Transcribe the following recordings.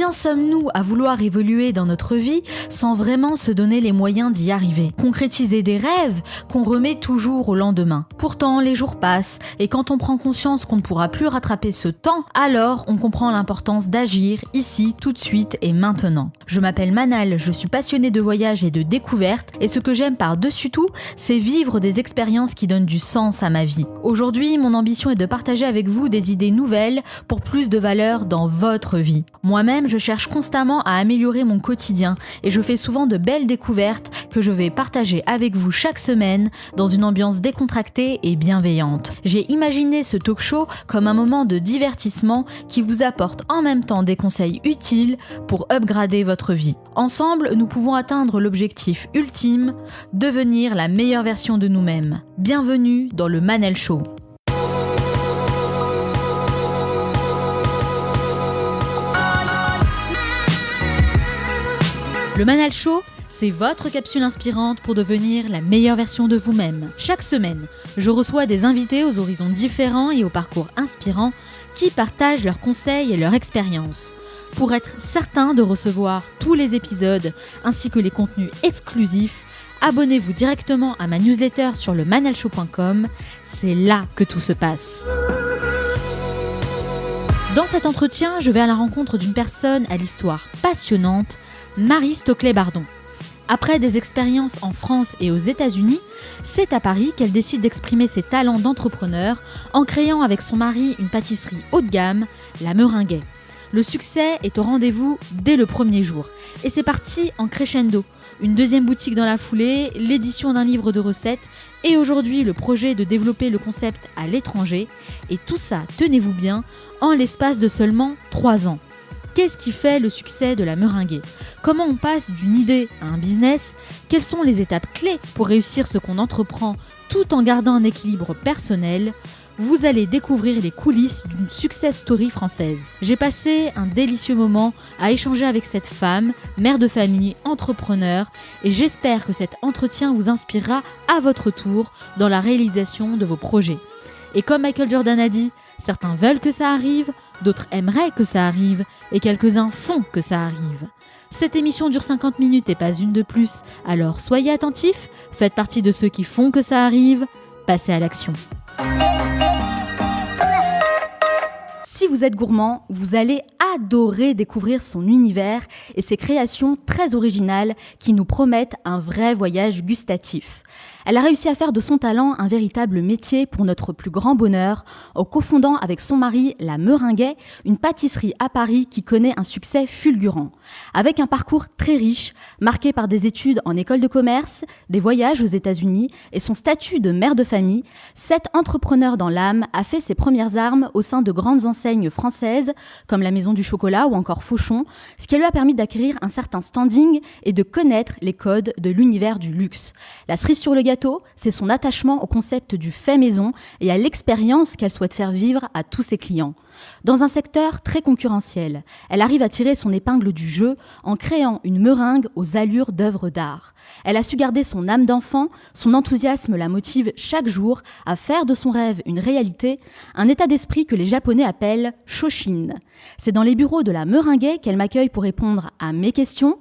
Combien sommes-nous à vouloir évoluer dans notre vie sans vraiment se donner les moyens d'y arriver? Concrétiser des rêves qu'on remet toujours au lendemain. Pourtant, les jours passent et quand on prend conscience qu'on ne pourra plus rattraper ce temps, alors on comprend l'importance d'agir ici, tout de suite et maintenant. Je m'appelle Manal, je suis passionnée de voyage et de découverte et ce que j'aime par-dessus tout, c'est vivre des expériences qui donnent du sens à ma vie. Aujourd'hui, mon ambition est de partager avec vous des idées nouvelles pour plus de valeur dans votre vie. Moi-même, je cherche constamment à améliorer mon quotidien et je fais souvent de belles découvertes que je vais partager avec vous chaque semaine dans une ambiance décontractée et bienveillante. J'ai imaginé ce talk show comme un moment de divertissement qui vous apporte en même temps des conseils utiles pour upgrader votre vie. Ensemble, nous pouvons atteindre l'objectif ultime, devenir la meilleure version de nous-mêmes. Bienvenue dans le Manal Show. Le Manal Show, c'est votre capsule inspirante pour devenir la meilleure version de vous-même. Chaque semaine, je reçois des invités aux horizons différents et aux parcours inspirants qui partagent leurs conseils et leurs expériences. Pour être certain de recevoir tous les épisodes ainsi que les contenus exclusifs, abonnez-vous directement à ma newsletter sur le manalshow.com, c'est là que tout se passe. Dans cet entretien, je vais à la rencontre d'une personne à l'histoire passionnante, Marie Stoclet-Bardon. Après des expériences en France et aux États-Unis, c'est à Paris qu'elle décide d'exprimer ses talents d'entrepreneur en créant avec son mari une pâtisserie haut de gamme, la Meringuet. Le succès est au rendez-vous dès le premier jour. Et c'est parti en crescendo. Une deuxième boutique dans la foulée, l'édition d'un livre de recettes et aujourd'hui le projet de développer le concept à l'étranger. Et tout ça, tenez-vous bien, en l'espace de seulement 3 ans. Qu'est-ce qui fait le succès de la Meringuet? Comment on passe d'une idée à un business? Quelles sont les étapes clés pour réussir ce qu'on entreprend tout en gardant un équilibre personnel? Vous allez découvrir les coulisses d'une success story française. J'ai passé un délicieux moment à échanger avec cette femme, mère de famille, entrepreneur, et j'espère que cet entretien vous inspirera à votre tour dans la réalisation de vos projets. Et comme Michael Jordan a dit, certains veulent que ça arrive, d'autres aimeraient que ça arrive, et quelques-uns font que ça arrive. Cette émission dure 50 minutes et pas une de plus, alors soyez attentifs, faites partie de ceux qui font que ça arrive, passez à l'action. Si vous êtes gourmand, vous allez adorer découvrir son univers et ses créations très originales qui nous promettent un vrai voyage gustatif. Elle a réussi à faire de son talent un véritable métier pour notre plus grand bonheur en cofondant avec son mari la Meringuet, une pâtisserie à Paris qui connaît un succès fulgurant. Avec un parcours très riche, marqué par des études en école de commerce, des voyages aux États-Unis et son statut de mère de famille, cette entrepreneur dans l'âme a fait ses premières armes au sein de grandes enseignes françaises comme la Maison du Chocolat ou encore Fauchon, ce qui lui a permis d'acquérir un certain standing et de connaître les codes de l'univers du luxe. La cerise sur le gâteau, c'est son attachement au concept du fait maison et à l'expérience qu'elle souhaite faire vivre à tous ses clients. Dans un secteur très concurrentiel, elle arrive à tirer son épingle du jeu en créant une meringue aux allures d'œuvre d'art. Elle a su garder son âme d'enfant, son enthousiasme la motive chaque jour à faire de son rêve une réalité, un état d'esprit que les Japonais appellent Shoshin. C'est dans les bureaux de la Meringuet qu'elle m'accueille pour répondre à mes questions.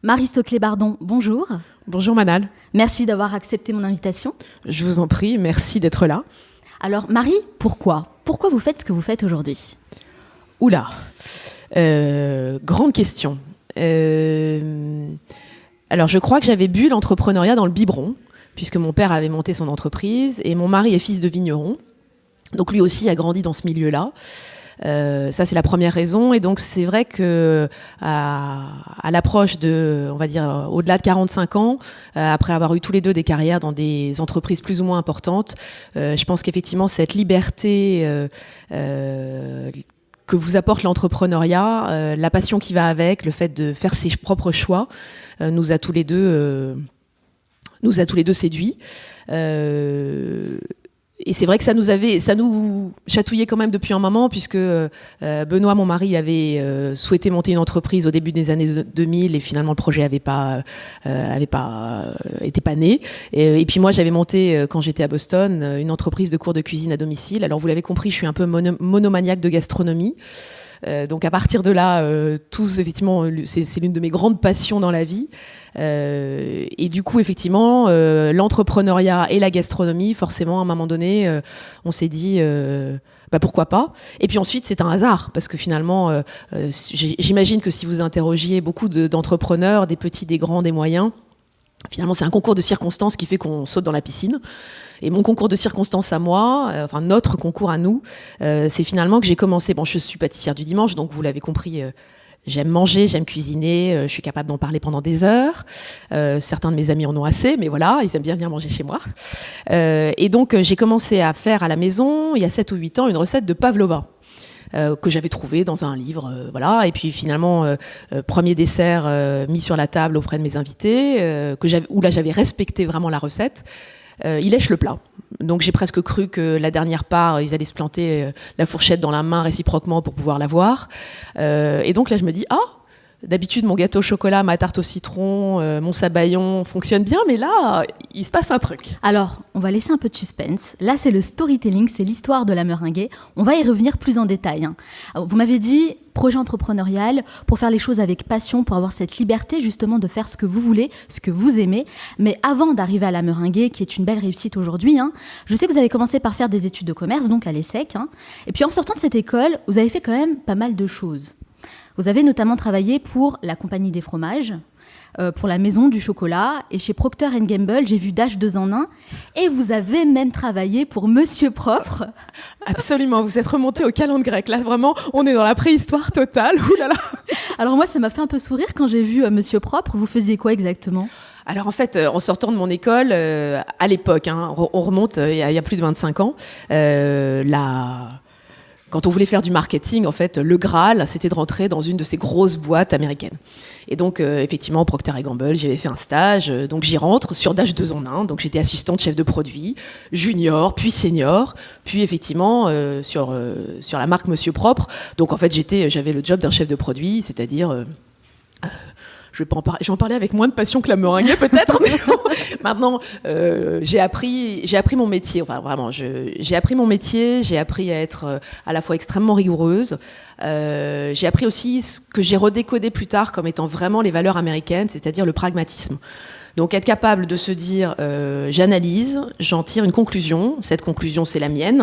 Marie Stoclet-Bardon, bonjour. Bonjour Manal. Merci d'avoir accepté mon invitation. Je vous en prie, merci d'être là. Alors Marie, pourquoi vous faites ce que vous faites aujourd'hui? Oula, grande question. Alors je crois que j'avais bu l'entrepreneuriat dans le biberon, puisque mon père avait monté son entreprise et mon mari est fils de vigneron. Donc lui aussi a grandi dans ce milieu-là. Ça c'est la première raison, et donc c'est vrai que à l'approche de, on va dire, au-delà de 45 ans, après avoir eu tous les deux des carrières dans des entreprises plus ou moins importantes, je pense qu'effectivement cette liberté que vous apporte l'entrepreneuriat, la passion qui va avec, le fait de faire ses propres choix, nous a tous les deux séduits. Et c'est vrai que ça nous chatouillait quand même depuis un moment, puisque Benoît, mon mari, avait souhaité monter une entreprise au début des années 2000 et finalement le projet était pas né. Et puis moi, j'avais monté quand j'étais à Boston une entreprise de cours de cuisine à domicile. Alors vous l'avez compris, je suis un peu monomaniaque de gastronomie. Donc à partir de là, effectivement, c'est l'une de mes grandes passions dans la vie. Et du coup, effectivement, l'entrepreneuriat et la gastronomie, forcément, à un moment donné, on s'est dit, pourquoi pas. Et puis ensuite, c'est un hasard, parce que finalement, j'imagine que si vous interrogiez beaucoup d'entrepreneurs, des petits, des grands, des moyens, finalement, c'est un concours de circonstances qui fait qu'on saute dans la piscine. Et mon concours de circonstances à moi, notre concours à nous, c'est finalement que j'ai commencé. Bon, je suis pâtissière du dimanche, donc vous l'avez compris, j'aime manger, j'aime cuisiner, je suis capable d'en parler pendant des heures. Certains de mes amis en ont assez, mais voilà, ils aiment bien venir manger chez moi. Et donc, j'ai commencé à faire à la maison, il y a 7 ou 8 ans, une recette de pavlova. Que j'avais trouvé dans un livre, voilà. Et puis finalement, premier dessert mis sur la table auprès de mes invités, où là j'avais respecté vraiment la recette. Il lèche le plat. Donc j'ai presque cru que la dernière part, ils allaient se planter la fourchette dans la main réciproquement pour pouvoir la voir. Et donc là je me dis, d'habitude, mon gâteau au chocolat, ma tarte au citron, mon sabayon fonctionne bien, mais là, il se passe un truc. Alors, on va laisser un peu de suspense. Là, c'est le storytelling, c'est l'histoire de la meringuée. On va y revenir plus en détail. Alors, vous m'avez dit projet entrepreneurial pour faire les choses avec passion, pour avoir cette liberté justement de faire ce que vous voulez, ce que vous aimez. Mais avant d'arriver à la meringuée, qui est une belle réussite aujourd'hui, je sais que vous avez commencé par faire des études de commerce, donc à l'ESSEC. Et puis en sortant de cette école, vous avez fait quand même pas mal de choses. Vous avez notamment travaillé pour la Compagnie des fromages, pour la Maison du chocolat, et chez Procter & Gamble, j'ai vu Dash 2 en 1, et vous avez même travaillé pour Monsieur Propre. Absolument, vous êtes remonté au calendrier grec. Là, vraiment, on est dans la préhistoire totale. Ouh là là. Alors moi, ça m'a fait un peu sourire quand j'ai vu Monsieur Propre. Vous faisiez quoi exactement ? Alors en fait, en sortant de mon école, à l'époque, on remonte il y a plus de 25 ans, quand on voulait faire du marketing, en fait, le Graal, c'était de rentrer dans une de ces grosses boîtes américaines. Et donc, effectivement, Procter & Gamble, j'avais fait un stage. Donc, j'y rentre sur Dash 2 en 1. Donc, j'étais assistante chef de produit, junior, puis senior. Puis, effectivement, sur la marque Monsieur Propre. Donc, en fait, j'avais le job d'un chef de produit, c'est-à-dire... j'en parlais avec moins de passion que la meringuée peut-être, mais bon, maintenant j'ai appris mon métier. Enfin vraiment, j'ai appris mon métier, j'ai appris à être à la fois extrêmement rigoureuse. J'ai appris aussi ce que j'ai redécodé plus tard comme étant vraiment les valeurs américaines, c'est-à-dire le pragmatisme. Donc être capable de se dire j'analyse, j'en tire une conclusion, cette conclusion c'est la mienne,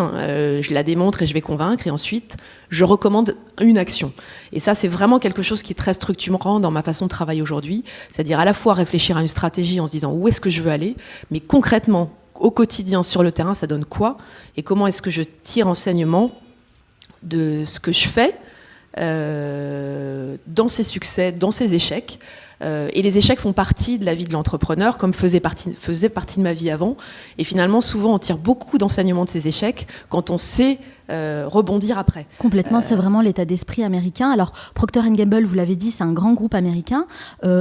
je la démontre et je vais convaincre, et ensuite je recommande une action. Et ça c'est vraiment quelque chose qui est très structurant dans ma façon de travailler aujourd'hui, c'est-à-dire à la fois réfléchir à une stratégie en se disant où est-ce que je veux aller, mais concrètement au quotidien sur le terrain ça donne quoi, et comment est-ce que je tire enseignement de ce que je fais dans ses succès, dans ses échecs. Et les échecs font partie de la vie de l'entrepreneur, comme faisait partie de ma vie avant. Et finalement, souvent, on tire beaucoup d'enseignements de ces échecs quand on sait rebondir après. Complètement, c'est vraiment l'état d'esprit américain. Alors, Procter & Gamble, vous l'avez dit, c'est un grand groupe américain.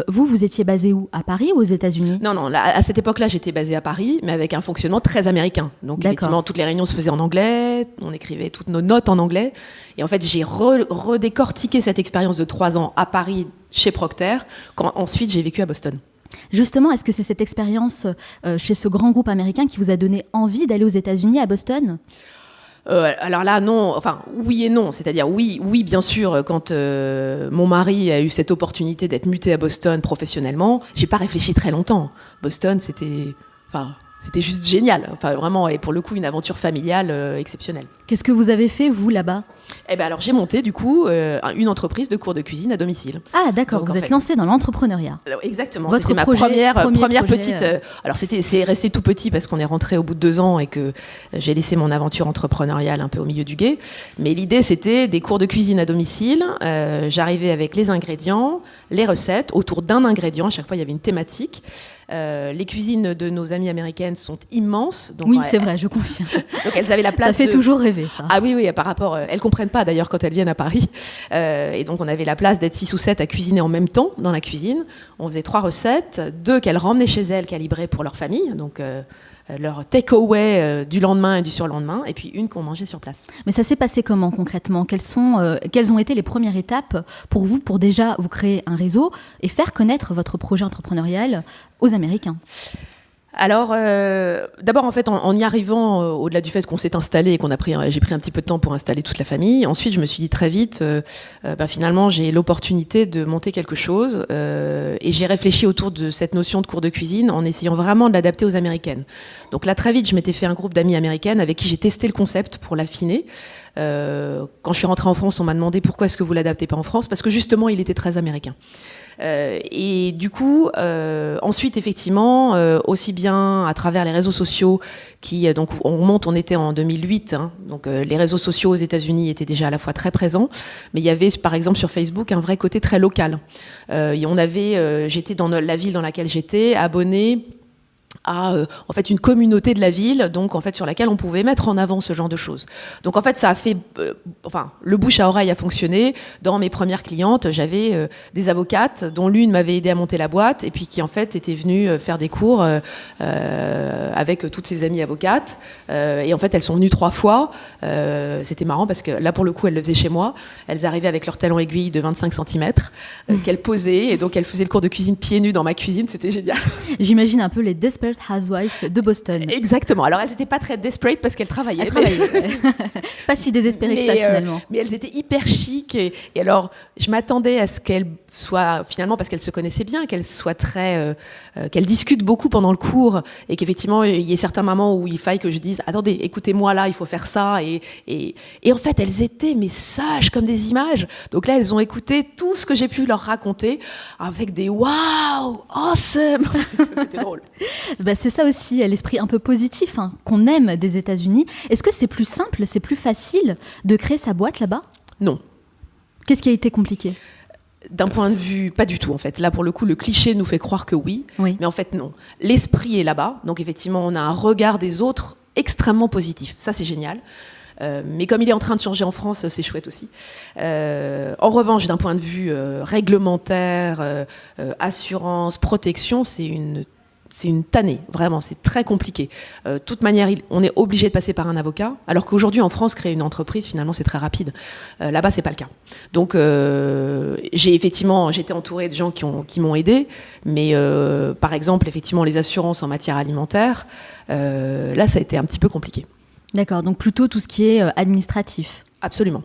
Vous étiez basé où ? À Paris ou aux États-Unis ? Non, à cette époque-là, j'étais basée à Paris, mais avec un fonctionnement très américain. Donc, effectivement, toutes les réunions se faisaient en anglais, on écrivait toutes nos notes en anglais. Et en fait, j'ai redécortiqué cette expérience de 3 ans à Paris, chez Procter, quand ensuite j'ai vécu à Boston. Justement, est-ce que c'est cette expérience chez ce grand groupe américain qui vous a donné envie d'aller aux États-Unis, à Boston ? Alors là, non, enfin, oui et non. C'est-à-dire, oui, bien sûr, quand mon mari a eu cette opportunité d'être muté à Boston professionnellement, j'ai pas réfléchi très longtemps. Boston, c'était juste génial. Enfin, vraiment, et pour le coup, une aventure familiale exceptionnelle. Qu'est-ce que vous avez fait, vous, là-bas ? Alors, j'ai monté, du coup, une entreprise de cours de cuisine à domicile. Ah, d'accord, donc, vous êtes lancé dans l'entrepreneuriat. Exactement, c'était ma première petite... Alors, c'est resté tout petit parce qu'on est rentré au bout de 2 ans et que j'ai laissé mon aventure entrepreneuriale un peu au milieu du gué. Mais l'idée, c'était des cours de cuisine à domicile. J'arrivais avec les ingrédients, les recettes, autour d'un ingrédient. À chaque fois, il y avait une thématique. Les cuisines de nos amies américaines sont immenses. Donc, oui, c'est vrai, je confirme. Donc, elles avaient la place. Ça fait toujours rêver, ça. Ah oui, par rapport... elles comprennent pas d'ailleurs quand elles viennent à Paris. Et donc on avait la place d'être 6 ou 7 à cuisiner en même temps dans la cuisine. On faisait 3 recettes, 2 qu'elles ramenaient chez elles calibrées pour leur famille, donc leur take-away du lendemain et du surlendemain, et puis une qu'on mangeait sur place. Mais ça s'est passé comment concrètement ? Quelles ont été les premières étapes pour vous, pour déjà vous créer un réseau et faire connaître votre projet entrepreneurial aux Américains ? Alors, d'abord, en fait, en y arrivant, au-delà du fait qu'on s'est installé et j'ai pris un petit peu de temps pour installer toute la famille. Ensuite, je me suis dit très vite, finalement, j'ai l'opportunité de monter quelque chose. Et j'ai réfléchi autour de cette notion de cours de cuisine en essayant vraiment de l'adapter aux américaines. Donc là, très vite, je m'étais fait un groupe d'amies américaines avec qui j'ai testé le concept pour l'affiner. Quand je suis rentrée en France, on m'a demandé pourquoi est-ce que vous l'adaptez pas en France, parce que justement, il était très américain. Et du coup, ensuite, effectivement, aussi bien à travers les réseaux sociaux, donc on était en 2008, hein, donc les réseaux sociaux aux États-Unis étaient déjà à la fois très présents, mais il y avait, par exemple, sur Facebook, un vrai côté très local. J'étais dans la ville dans laquelle j'étais, abonnée à en fait une communauté de la ville, donc en fait sur laquelle on pouvait mettre en avant ce genre de choses. Donc en fait ça a fait, le bouche à oreille a fonctionné. Dans mes premières clientes, j'avais des avocates dont l'une m'avait aidé à monter la boîte et puis qui en fait était venue faire des cours avec toutes ses amies avocates. Et en fait elles sont venues 3 fois. C'était marrant parce que là pour le coup elles le faisaient chez moi. Elles arrivaient avec leurs talons aiguilles de 25 cm qu'elles posaient et donc elles faisaient le cours de cuisine pieds nus dans ma cuisine. C'était génial. J'imagine un peu les Desperate Housewives de Boston. Exactement. Alors elles n'étaient pas très desperate parce qu'elles travaillaient. Pas si désespérées que ça finalement. Mais elles étaient hyper chic et alors je m'attendais à ce qu'elles soient finalement, parce qu'elles se connaissaient bien, qu'elles soient qu'elles discutent beaucoup pendant le cours et qu'effectivement il y ait certains moments où il faille que je dise attendez, écoutez-moi là, il faut faire ça et en fait elles étaient mais sages comme des images. Donc là elles ont écouté tout ce que j'ai pu leur raconter avec des wow, awesome. C'était drôle. C'est ça aussi, l'esprit un peu positif qu'on aime des États-Unis. Est-ce que c'est plus simple, c'est plus facile de créer sa boîte là-bas ? Non. Qu'est-ce qui a été compliqué ? D'un point de vue, pas du tout en fait. Là pour le coup, le cliché nous fait croire que oui. Mais en fait non. L'esprit est là-bas, donc effectivement on a un regard des autres extrêmement positif. Ça c'est génial. Mais comme il est en train de changer en France, c'est chouette aussi. En revanche, d'un point de vue réglementaire, assurance, protection, c'est une tannée, vraiment, c'est très compliqué. De toute manière, on est obligé de passer par un avocat, alors qu'aujourd'hui, en France, créer une entreprise, finalement, c'est très rapide. Là-bas, c'est pas le cas. Donc, j'étais entourée de gens qui m'ont aidée, mais par exemple, effectivement, les assurances en matière alimentaire, là, ça a été un petit peu compliqué. D'accord, donc plutôt tout ce qui est administratif. Absolument.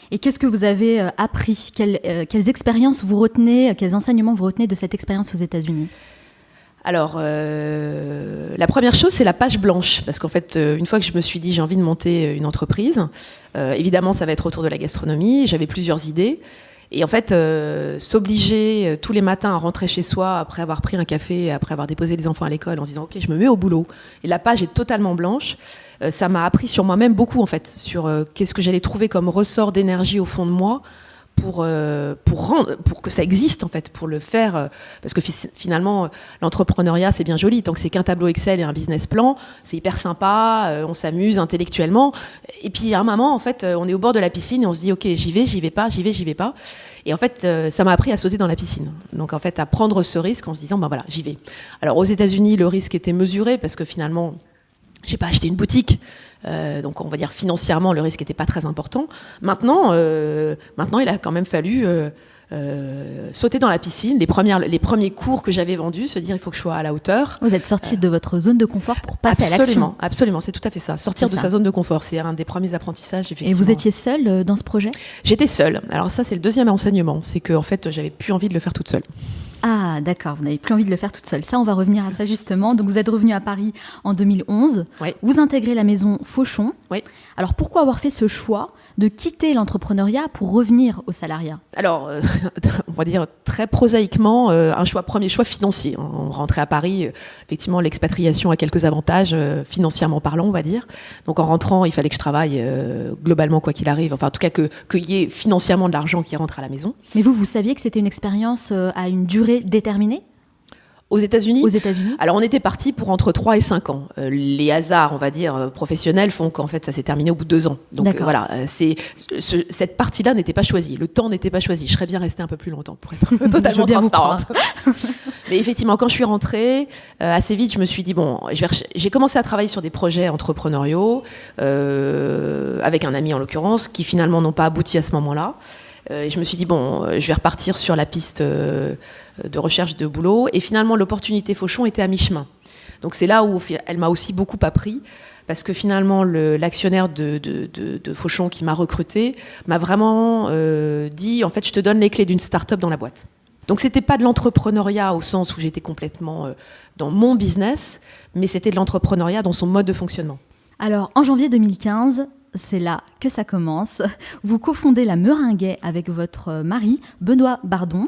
Et qu'est-ce que vous avez appris ? Quelles expériences vous retenez, quels enseignements vous retenez de cette expérience aux États-Unis ? Alors, la première chose, c'est la page blanche. Parce qu'en fait, une fois que je me suis dit j'ai envie de monter une entreprise, évidemment, ça va être autour de la gastronomie. J'avais plusieurs idées. Et en fait, s'obliger tous les matins à rentrer chez soi après avoir pris un café, après avoir déposé les enfants à l'école, en se disant « Ok, je me mets au boulot ». Et la page est totalement blanche. Ça m'a appris sur moi-même beaucoup, en fait, sur qu'est-ce que j'allais trouver comme ressort d'énergie au fond de moi pour que ça existe, en fait, pour le faire. Parce que finalement, l'entrepreneuriat, c'est bien joli. Tant que c'est qu'un tableau Excel et un business plan, c'est hyper sympa, on s'amuse intellectuellement. Et puis, à un moment, en fait, on est au bord de la piscine et on se dit « Ok, j'y vais pas, j'y vais pas ». Et en fait, ça m'a appris à sauter dans la piscine. Donc, en fait, à prendre ce risque en se disant « Voilà, j'y vais ». Alors, aux États-Unis, le risque était mesuré parce que finalement, j'ai pas acheté une boutique. Donc on va dire financièrement le risque n'était pas très important. Maintenant il a quand même fallu sauter dans la piscine. Les premiers cours que j'avais vendus, se dire il faut que je sois à la hauteur. Vous êtes sorti de votre zone de confort pour passer à l'action. Absolument, c'est tout à fait ça. Sortir de sa zone de confort, c'est un des premiers apprentissages. Effectivement. Et vous étiez seule dans ce projet ? J'étais seule. Alors ça c'est le deuxième enseignement, c'est que en fait j'avais plus envie de le faire toute seule. Ah d'accord, vous n'avez plus envie de le faire toute seule. Ça, on va revenir à ça justement. Donc vous êtes revenue à Paris en 2011. Oui. Vous intégrez la maison Fauchon. Oui. Alors pourquoi avoir fait ce choix de quitter l'entrepreneuriat pour revenir au salariat ? Alors, on va dire très prosaïquement, premier choix financier. On rentrait à Paris, effectivement, l'expatriation a quelques avantages, financièrement parlant, on va dire. Donc en rentrant, il fallait que je travaille globalement quoi qu'il arrive. Enfin, en tout cas, qu'il y ait financièrement de l'argent qui rentre à la maison. Mais vous saviez que c'était une expérience à une durée déterminée ? Aux États-Unis ? Aux États-Unis. Alors, on était parti pour entre 3 et 5 ans. Les hasards, on va dire, professionnels font qu'en fait, ça s'est terminé au bout de 2 ans. Donc, voilà, cette partie-là n'était pas choisie. Le temps n'était pas choisi. Je serais bien restée un peu plus longtemps pour être totalement transparente. Mais effectivement, quand je suis rentrée, assez vite, je me suis dit, bon, j'ai commencé à travailler sur des projets entrepreneuriaux, avec un ami en l'occurrence, qui finalement n'ont pas abouti à ce moment-là. Et je me suis dit, bon, je vais repartir sur la piste de recherche de boulot. Et finalement, l'opportunité Fauchon était à mi-chemin. Donc c'est là où elle m'a aussi beaucoup appris, parce que finalement, l'actionnaire de Fauchon qui m'a recruté m'a vraiment dit, en fait, je te donne les clés d'une start-up dans la boîte. Donc c'était pas de l'entrepreneuriat au sens où j'étais complètement dans mon business, mais c'était de l'entrepreneuriat dans son mode de fonctionnement. Alors, en janvier 2015, c'est là que ça commence. Vous cofondez la Meringuet avec votre mari, Benoît Bardon.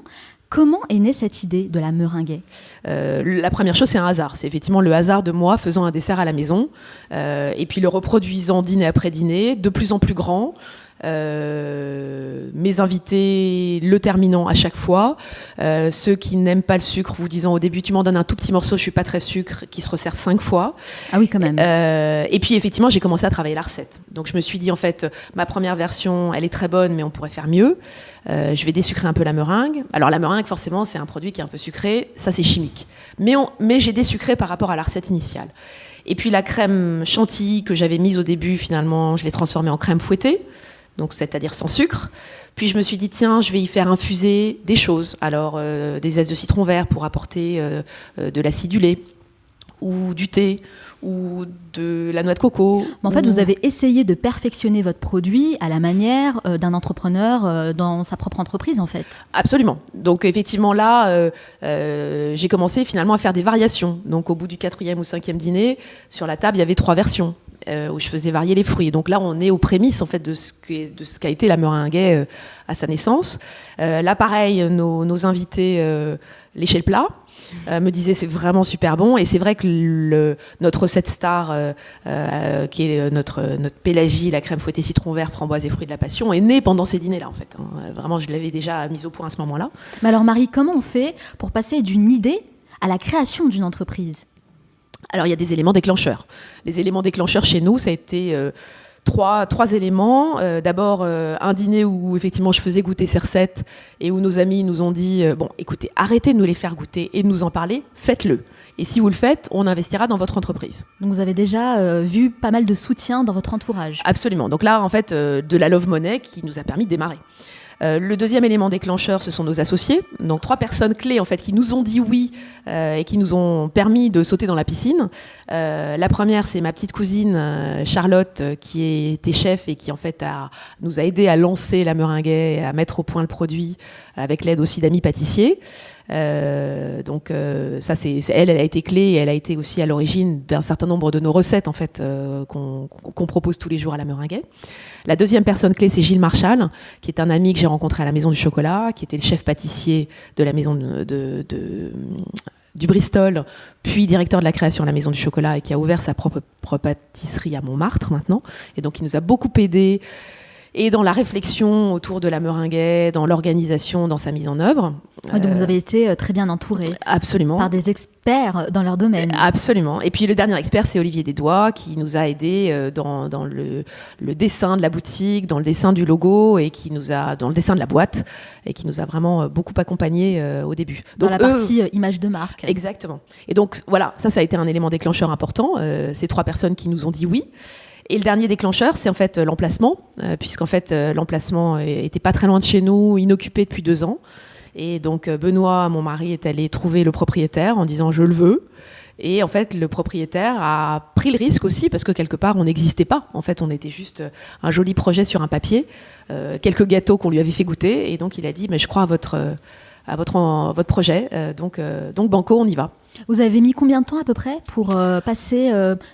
Comment est née cette idée de la Meringuet ? La première chose, c'est un hasard. C'est effectivement le hasard de moi faisant un dessert à la maison et puis le reproduisant dîner après dîner, de plus en plus grand. Mes invités le terminant à chaque fois, ceux qui n'aiment pas le sucre vous disant au début tu m'en donnes un tout petit morceau, je suis pas très sucre, qui se resservent 5 fois. Ah oui, quand même. Et puis effectivement j'ai commencé à travailler la recette, donc je me suis dit en fait ma première version elle est très bonne mais on pourrait faire mieux. Je vais désucrer un peu la meringue. Alors la meringue forcément c'est un produit qui est un peu sucré, ça c'est chimique, mais j'ai désucré par rapport à la recette initiale. Et puis la crème chantilly que j'avais mise au début, finalement je l'ai transformée en crème fouettée, donc c'est-à-dire sans sucre. Puis je me suis dit, tiens, je vais y faire infuser des choses. Alors, des zestes de citron vert pour apporter de l'acidulé, ou du thé, ou de la noix de coco. En fait, vous avez essayé de perfectionner votre produit à la manière d'un entrepreneur dans sa propre entreprise, en fait. Absolument. Donc, effectivement, là, j'ai commencé finalement à faire des variations. Donc, au bout du 4e ou 5e dîner, sur la table, il y avait 3 versions. Où je faisais varier les fruits. Donc là, on est aux prémices en fait, de ce qu'a été la Meringuet à sa naissance. Là, pareil, nos invités léchaient le plat, me disaient c'est vraiment super bon. Et c'est vrai que notre recette star, qui est notre pélagie, la crème fouettée citron vert, framboise et fruits de la passion, est née pendant ces dîners-là en fait. Vraiment, je l'avais déjà mise au point à ce moment-là. Mais alors Marie, comment on fait pour passer d'une idée à la création d'une entreprise ? Alors, il y a des éléments déclencheurs. Les éléments déclencheurs chez nous, ça a été trois éléments. D'abord, un dîner où, effectivement, je faisais goûter ces recettes et où nos amis nous ont dit « Bon, écoutez, arrêtez de nous les faire goûter et de nous en parler, faites-le. Et si vous le faites, on investira dans votre entreprise. » Donc, vous avez déjà vu pas mal de soutien dans votre entourage. Absolument. Donc là, en fait, de la love money qui nous a permis de démarrer. Le deuxième élément déclencheur, ce sont nos associés. Donc 3 personnes clés en fait qui nous ont dit oui et qui nous ont permis de sauter dans la piscine. La première, c'est ma petite cousine Charlotte qui était chef et qui en fait nous a aidé à lancer la Meringuet, à mettre au point le produit avec l'aide aussi d'amis pâtissiers. Donc ça c'est elle a été clé et elle a été aussi à l'origine d'un certain nombre de nos recettes en fait qu'on propose tous les jours à la Meringuet. La deuxième personne clé, c'est Gilles Marchal, qui est un ami que j'ai rencontré à la Maison du Chocolat, qui était le chef pâtissier de la maison du Bristol, puis directeur de la création à la Maison du Chocolat et qui a ouvert sa propre pâtisserie à Montmartre maintenant. Et donc il nous a beaucoup aidé et dans la réflexion autour de la Meringuet, dans l'organisation, dans sa mise en œuvre. Ouais, donc vous avez été très bien entouré. Absolument. Par des experts dans leur domaine. Absolument. Et puis le dernier expert, c'est Olivier Desdois, qui nous a aidés dans le dessin de la boutique, dans le dessin du logo et qui nous a dans le dessin de la boîte et qui nous a vraiment beaucoup accompagnés au début. Donc, dans la partie image de marque. Exactement. Et donc voilà, ça a été un élément déclencheur important. Ces 3 personnes qui nous ont dit oui. Et le dernier déclencheur, c'est en fait l'emplacement, puisqu'en fait l'emplacement était pas très loin de chez nous, inoccupé depuis 2 ans. Et donc Benoît, mon mari, est allé trouver le propriétaire en disant je le veux. Et en fait le propriétaire a pris le risque aussi parce que quelque part on n'existait pas. En fait on était juste un joli projet sur un papier, quelques gâteaux qu'on lui avait fait goûter. Et donc il a dit mais je crois à votre projet, donc banco, on y va. Vous avez mis combien de temps à peu près pour passer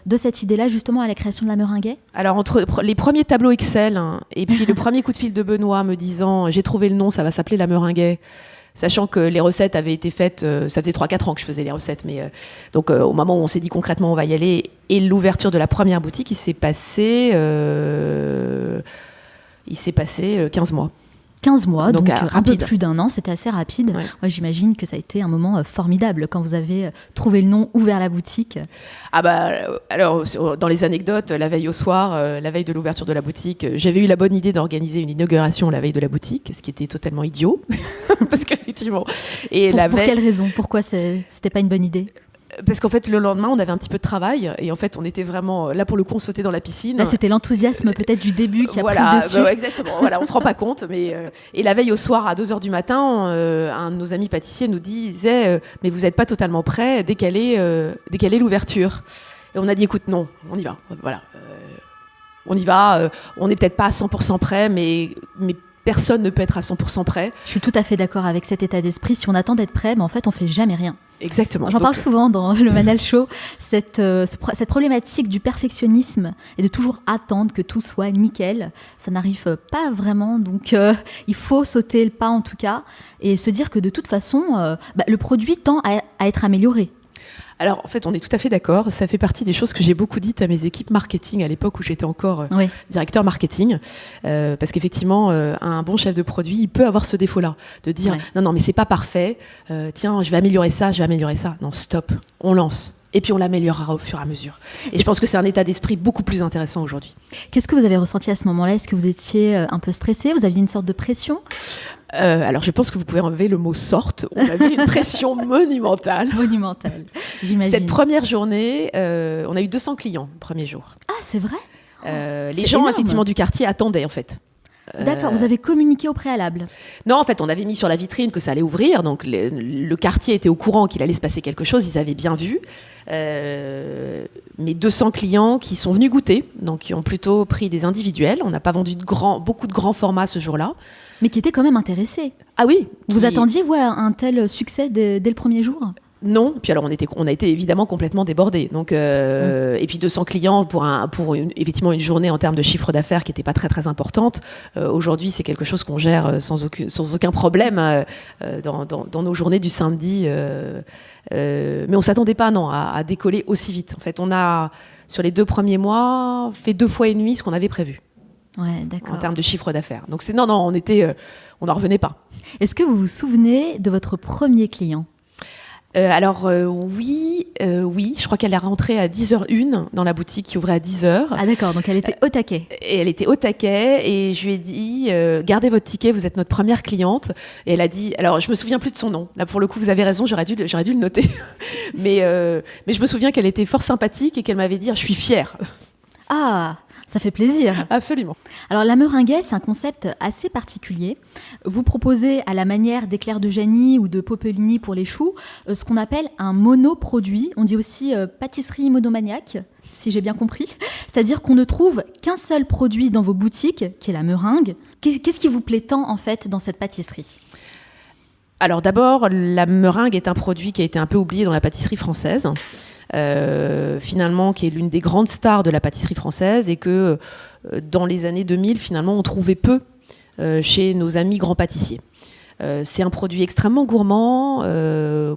de cette idée-là justement à la création de la Meringuet ? Alors entre les premiers tableaux Excel et puis le premier coup de fil de Benoît me disant j'ai trouvé le nom, ça va s'appeler la Meringuet, sachant que les recettes avaient été faites, ça faisait 3-4 ans que je faisais les recettes, mais donc au moment où on s'est dit concrètement on va y aller, et l'ouverture de la première boutique, il s'est passé 15 mois. 15 mois, donc un peu rapide. Plus d'1 an, c'était assez rapide. Ouais. Ouais, j'imagine que ça a été un moment formidable quand vous avez trouvé le nom, ouvert la boutique. Ah bah, alors, dans les anecdotes, la veille au soir, la veille de l'ouverture de la boutique, j'avais eu la bonne idée d'organiser une inauguration la veille de la boutique, ce qui était totalement idiot, parce qu'effectivement... Pour quelle raison ? Pourquoi c'était pas une bonne idée ? Parce qu'en fait, le lendemain, on avait un petit peu de travail et en fait, on était vraiment là pour le coup, on sautait dans la piscine. Là, c'était l'enthousiasme peut-être du début qui a pris le dessus. Exactement. Voilà, on se rend pas compte, mais et la veille au soir à 2h du matin, un de nos amis pâtissiers nous disait mais vous n'êtes pas totalement prêts, décalez l'ouverture. Et on a dit écoute, non, on y va. Voilà, on y va. On n'est peut-être pas à 100% prêts, mais personne ne peut être à 100% prêt. Je suis tout à fait d'accord avec cet état d'esprit. Si on attend d'être prêt, mais en fait, on fait jamais rien. Exactement. J'en parle souvent dans le Manal Show, cette problématique du perfectionnisme et de toujours attendre que tout soit nickel. Ça n'arrive pas vraiment, donc il faut sauter le pas en tout cas et se dire que de toute façon, le produit tend à être amélioré. Alors, en fait, on est tout à fait d'accord. Ça fait partie des choses que j'ai beaucoup dites à mes équipes marketing à l'époque où j'étais encore directeur marketing. Parce qu'effectivement, un bon chef de produit, il peut avoir ce défaut-là. De dire, non, mais c'est pas parfait. Tiens, je vais améliorer ça. Non, stop. On lance. Et puis, on l'améliorera au fur et à mesure. Et je pense que c'est un état d'esprit beaucoup plus intéressant aujourd'hui. Qu'est-ce que vous avez ressenti à ce moment-là ? Est-ce que vous étiez un peu stressé ? Vous aviez une sorte de pression ? Alors, je pense que vous pouvez enlever le mot « sorte ». On avait une pression monumentale. Monumentale, j'imagine. Cette première journée, on a eu 200 clients le premier jour. Ah, c'est vrai ? Les gens, énorme. Effectivement, du quartier attendaient, en fait. D'accord, vous avez communiqué au préalable ? Non, en fait, on avait mis sur la vitrine que ça allait ouvrir. Donc, le quartier était au courant qu'il allait se passer quelque chose. Ils avaient bien vu. Mais 200 clients qui sont venus goûter, donc qui ont plutôt pris des individuels. On n'a pas vendu beaucoup de grands formats ce jour-là. Mais qui étaient quand même intéressés. Ah oui. Vous attendiez, vous, un tel succès dès le premier jour ? Non, puis alors on a été évidemment complètement débordés. Donc, et puis 200 clients pour effectivement une journée en termes de chiffre d'affaires qui n'était pas très très importante. Aujourd'hui, c'est quelque chose qu'on gère sans aucun problème dans nos journées du samedi. Mais on s'attendait pas à décoller aussi vite. En fait, on a sur les 2 premiers mois fait 2 fois et demi ce qu'on avait prévu. Ouais, d'accord. En termes de chiffre d'affaires. Donc on n'en revenait pas. Est-ce que vous vous souvenez de votre premier client ? Oui, je crois qu'elle est rentrée à 10h01 dans la boutique qui ouvrait à 10h. Ah d'accord, donc elle était au taquet. Et elle était au taquet et je lui ai dit gardez votre ticket, vous êtes notre première cliente. Et elle a dit, alors je me souviens plus de son nom. Là pour le coup vous avez raison, j'aurais dû le noter. mais je me souviens qu'elle était fort sympathique et qu'elle m'avait dit je suis fière. Ah, ça fait plaisir. Absolument. Alors la meringuée, c'est un concept assez particulier. Vous proposez à la manière d'éclairs de Jani ou de Popellini pour les choux, ce qu'on appelle un monoproduit. On dit aussi pâtisserie monomaniaque, si j'ai bien compris. C'est-à-dire qu'on ne trouve qu'un seul produit dans vos boutiques, qui est la meringue. Qu'est-ce qui vous plaît tant en fait dans cette pâtisserie ? Alors d'abord, la meringue est un produit qui a été un peu oublié dans la pâtisserie française. Finalement qui est l'une des grandes stars de la pâtisserie française et que dans les années 2000 finalement on trouvait peu chez nos amis grands pâtissiers. C'est un produit extrêmement gourmand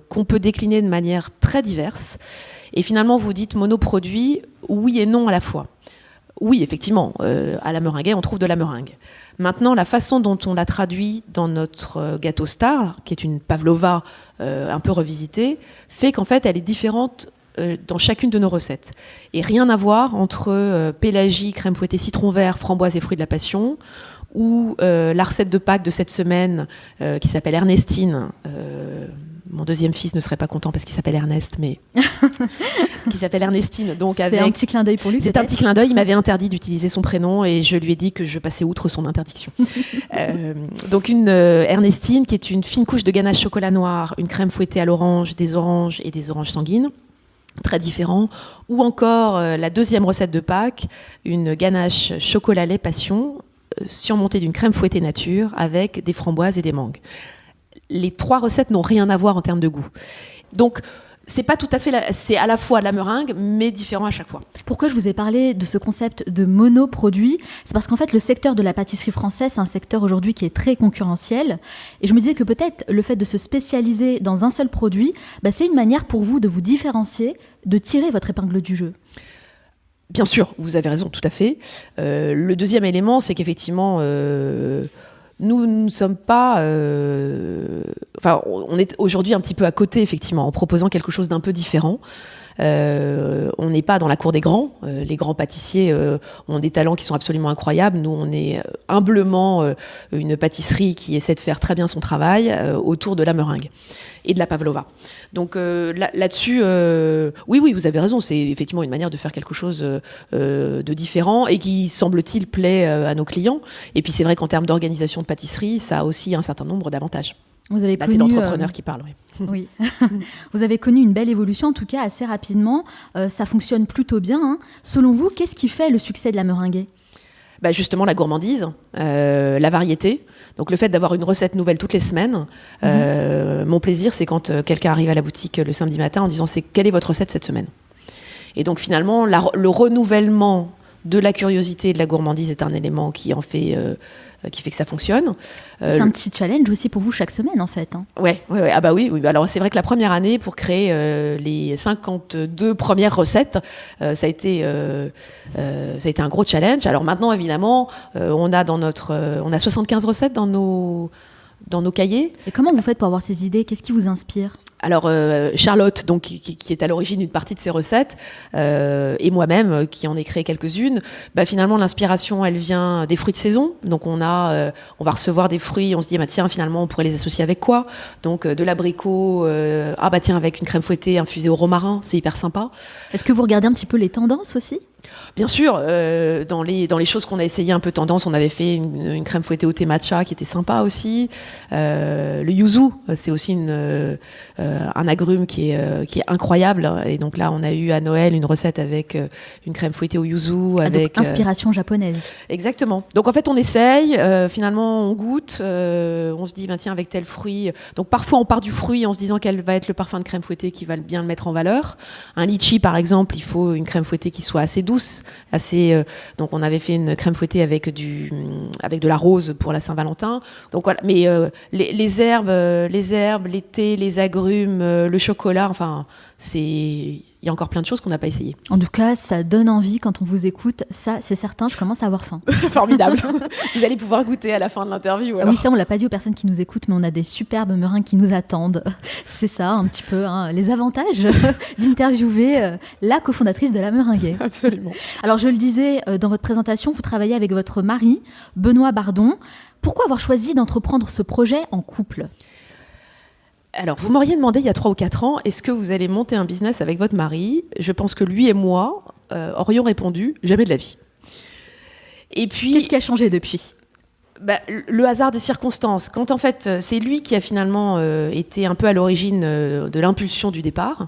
qu'on peut décliner de manière très diverse et finalement vous dites monoproduit, oui et non à la fois. Oui, effectivement, à la meringue, on trouve de la meringue. Maintenant, la façon dont on l'a traduit dans notre gâteau star, qui est une pavlova un peu revisitée, fait qu'en fait elle est différente dans chacune de nos recettes. Et rien à voir entre pélagie, crème fouettée, citron vert, framboise et fruits de la passion, ou la recette de Pâques de cette semaine qui s'appelle Ernestine. Mon deuxième fils ne serait pas content parce qu'il s'appelle Ernest, mais qui s'appelle Ernestine. Donc c'est un petit clin d'œil pour lui. C'est un petit clin d'œil. Il m'avait interdit d'utiliser son prénom et je lui ai dit que je passais outre son interdiction. Donc une Ernestine qui est une fine couche de ganache chocolat noir, une crème fouettée à l'orange, des oranges et des oranges sanguines. Très différent, ou encore la deuxième recette de Pâques, une ganache chocolat lait passion surmontée d'une crème fouettée nature avec des framboises et des mangues. Les 3 recettes n'ont rien à voir en termes de goût. Donc c'est pas tout à fait c'est à la fois la meringue mais différent à chaque fois. Pourquoi je vous ai parlé de ce concept de monoproduit ? C'est parce qu'en fait le secteur de la pâtisserie française c'est un secteur aujourd'hui qui est très concurrentiel et je me disais que peut-être le fait de se spécialiser dans un seul produit, c'est une manière pour vous de vous différencier, de tirer votre épingle du jeu. Bien sûr, vous avez raison, tout à fait. Le deuxième élément, c'est qu'effectivement, nous ne sommes pas... on est aujourd'hui un petit peu à côté, effectivement, en proposant quelque chose d'un peu différent. On n'est pas dans la cour des grands. Les grands pâtissiers ont des talents qui sont absolument incroyables. Nous, on est humblement une pâtisserie qui essaie de faire très bien son travail autour de la meringue et de la pavlova. Donc là-dessus, oui, vous avez raison. C'est effectivement une manière de faire quelque chose de différent et qui, semble-t-il, plaît à nos clients. Et puis c'est vrai qu'en termes d'organisation de pâtisserie, ça a aussi un certain nombre d'avantages. Vous avez connu, c'est l'entrepreneur qui parle, oui. Oui. Vous avez connu une belle évolution, en tout cas assez rapidement. Ça fonctionne plutôt bien, hein. Selon vous, qu'est-ce qui fait le succès de la meringuée ? Justement, la gourmandise, la variété. Donc le fait d'avoir une recette nouvelle toutes les semaines. Mon plaisir, c'est quand quelqu'un arrive à la boutique le samedi matin en disant quelle est votre recette cette semaine ? Et donc finalement, le renouvellement de la curiosité et de la gourmandise est un élément qui fait que ça fonctionne. C'est un petit challenge aussi pour vous chaque semaine, en fait. Hein. Ouais. Ah bah oui. Alors c'est vrai que la première année, pour créer les 52 premières recettes, ça a été un gros challenge. Alors maintenant, évidemment, on a 75 recettes dans nos cahiers. Et comment vous faites pour avoir ces idées ? Qu'est-ce qui vous inspire ? Alors Charlotte, donc qui est à l'origine d'une partie de ces recettes, et moi-même qui en ai créé quelques-unes. Finalement, l'inspiration, elle vient des fruits de saison. Donc on va recevoir des fruits, on se dit tiens, finalement, on pourrait les associer avec quoi ? Donc de l'abricot, tiens, avec une crème fouettée infusée au romarin, c'est hyper sympa. Est-ce que vous regardez un petit peu les tendances aussi ? Bien sûr, dans les choses qu'on a essayé un peu tendance, on avait fait une crème fouettée au thé matcha qui était sympa aussi. Le yuzu, c'est aussi un agrume qui est incroyable. Et donc là, on a eu à Noël une recette avec une crème fouettée au yuzu. Avec inspiration japonaise. Exactement. Donc en fait, on essaye, finalement, on goûte, on se dit, tiens, avec tel fruit. Donc parfois, on part du fruit en se disant quel va être le parfum de crème fouettée qui va bien le mettre en valeur. Un litchi, par exemple, il faut une crème fouettée qui soit assez douce, donc on avait fait une crème fouettée avec de la rose pour la Saint-Valentin. Donc voilà, mais les herbes, les thés, les agrumes, le chocolat, il y a encore plein de choses qu'on n'a pas essayées. En tout cas, ça donne envie quand on vous écoute. Ça, c'est certain, je commence à avoir faim. Formidable. Vous allez pouvoir goûter à la fin de l'interview. Alors. Oui, ça, on ne l'a pas dit aux personnes qui nous écoutent, mais on a des superbes meringues qui nous attendent. C'est ça, un petit peu, les avantages d'interviewer la cofondatrice de la Meringuée. Absolument. Alors, je le disais dans votre présentation, vous travaillez avec votre mari, Benoît Bardon. Pourquoi avoir choisi d'entreprendre ce projet en couple ? Alors, vous m'auriez demandé il y a 3 ou 4 ans, est-ce que vous allez monter un business avec votre mari ? Je pense que lui et moi aurions répondu, jamais de la vie. Et puis, qu'est-ce qui a changé depuis ? Le hasard des circonstances. Quand en fait, c'est lui qui a finalement été un peu à l'origine de l'impulsion du départ.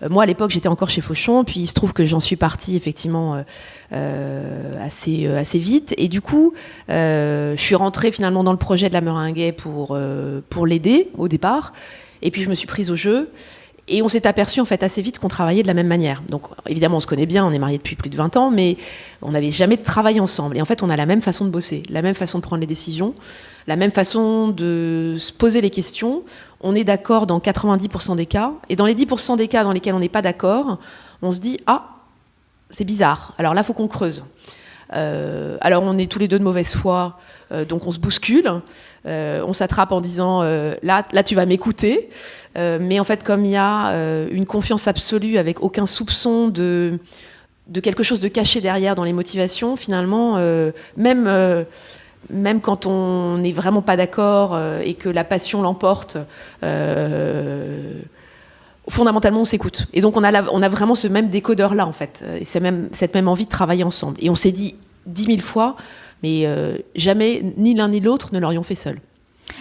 Moi, à l'époque, j'étais encore chez Fauchon, puis il se trouve que j'en suis partie effectivement assez vite. Et du coup, je suis rentrée finalement dans le projet de la Meringuée pour l'aider au départ. Et puis, je me suis prise au jeu. Et on s'est aperçu en fait assez vite qu'on travaillait de la même manière. Donc évidemment, on se connaît bien, on est mariés depuis plus de 20 ans, mais on n'avait jamais travaillé ensemble. Et en fait, on a la même façon de bosser, la même façon de prendre les décisions, la même façon de se poser les questions. On est d'accord dans 90% des cas. Et dans les 10% des cas dans lesquels on n'est pas d'accord, on se dit « Ah, c'est bizarre. Alors là, il faut qu'on creuse. » Alors on est tous les deux de mauvaise foi, donc on se bouscule, on s'attrape en disant là tu vas m'écouter, mais en fait comme il y a une confiance absolue avec aucun soupçon de quelque chose de caché derrière dans les motivations, finalement même quand on n'est vraiment pas d'accord et que la passion l'emporte, fondamentalement, on s'écoute. Et donc, on a vraiment ce même décodeur-là, en fait. Et cette même envie de travailler ensemble. Et on s'est dit 10 000 fois, mais jamais, ni l'un ni l'autre, ne l'aurions fait seul.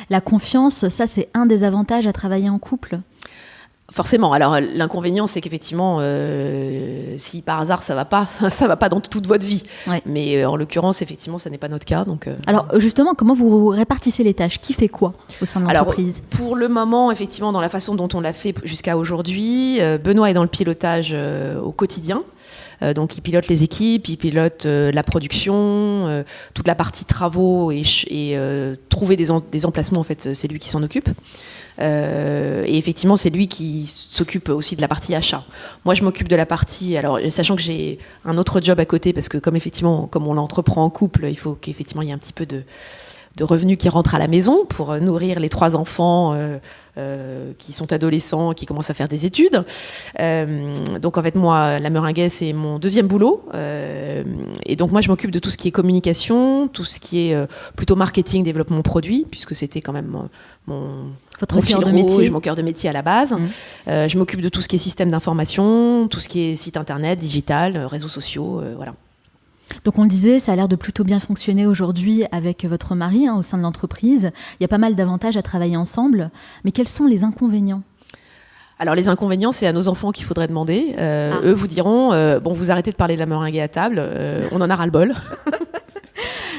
La confiance, ça, c'est un des avantages à travailler en couple ? Forcément. Alors, l'inconvénient, c'est qu'effectivement, si par hasard ça va pas dans toute votre vie. Ouais. Mais en l'occurrence, effectivement, ça n'est pas notre cas. Donc, Alors, justement, comment vous répartissez les tâches ? Qui fait quoi au sein de l'entreprise ? Alors, pour le moment, effectivement, dans la façon dont on l'a fait jusqu'à aujourd'hui, Benoît est dans le pilotage au quotidien. Donc, il pilote les équipes, il pilote la production, toute la partie travaux et trouver des emplacements, en fait, c'est lui qui s'en occupe. Et effectivement, c'est lui qui s'occupe aussi de la partie achat. Moi, je m'occupe de la partie... Alors, sachant que j'ai un autre job à côté, parce que comme on l'entreprend en couple, il faut qu'effectivement, il y ait un petit peu de revenus qui rentrent à la maison pour nourrir les 3 enfants qui sont adolescents, qui commencent à faire des études. Donc en fait, moi, la Meringuet, c'est mon deuxième boulot. Et donc moi, je m'occupe de tout ce qui est communication, tout ce qui est plutôt marketing, développement produit, puisque c'était quand même Votre cœur de métier. Mon cœur de métier à la base. Je m'occupe de tout ce qui est système d'information, tout ce qui est site internet, digital, réseaux sociaux, voilà. Donc on le disait, ça a l'air de plutôt bien fonctionner aujourd'hui avec votre mari au sein de l'entreprise. Il y a pas mal d'avantages à travailler ensemble. Mais quels sont les inconvénients ? Alors les inconvénients, c'est à nos enfants qu'il faudrait demander. Eux vous diront, bon, vous arrêtez de parler de la Meringuet à table, on en a ras-le-bol.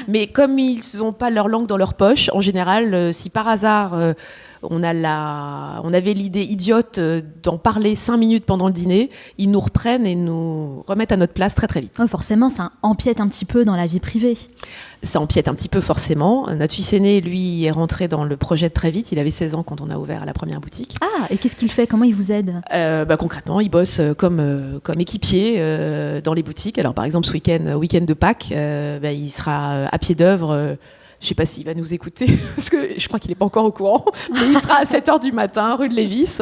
Mais comme ils n'ont pas leur langue dans leur poche, en général, si par hasard on avait l'idée idiote d'en parler 5 minutes pendant le dîner, ils nous reprennent et nous remettent à notre place très très vite. Ouais, forcément, ça empiète un petit peu dans la vie privée. Ça empiète un petit peu forcément. Notre fils aîné, lui, est rentré dans le projet très vite. Il avait 16 ans quand on a ouvert la première boutique. Ah, et qu'est-ce qu'il fait ? Comment il vous aide ? Concrètement, il bosse comme équipier dans les boutiques. Alors par exemple, ce week-end de Pâques, il sera à pied d'œuvre. Je ne sais pas s'il va nous écouter, parce que je crois qu'il n'est pas encore au courant, mais il sera à 7h du matin, rue de Lévis,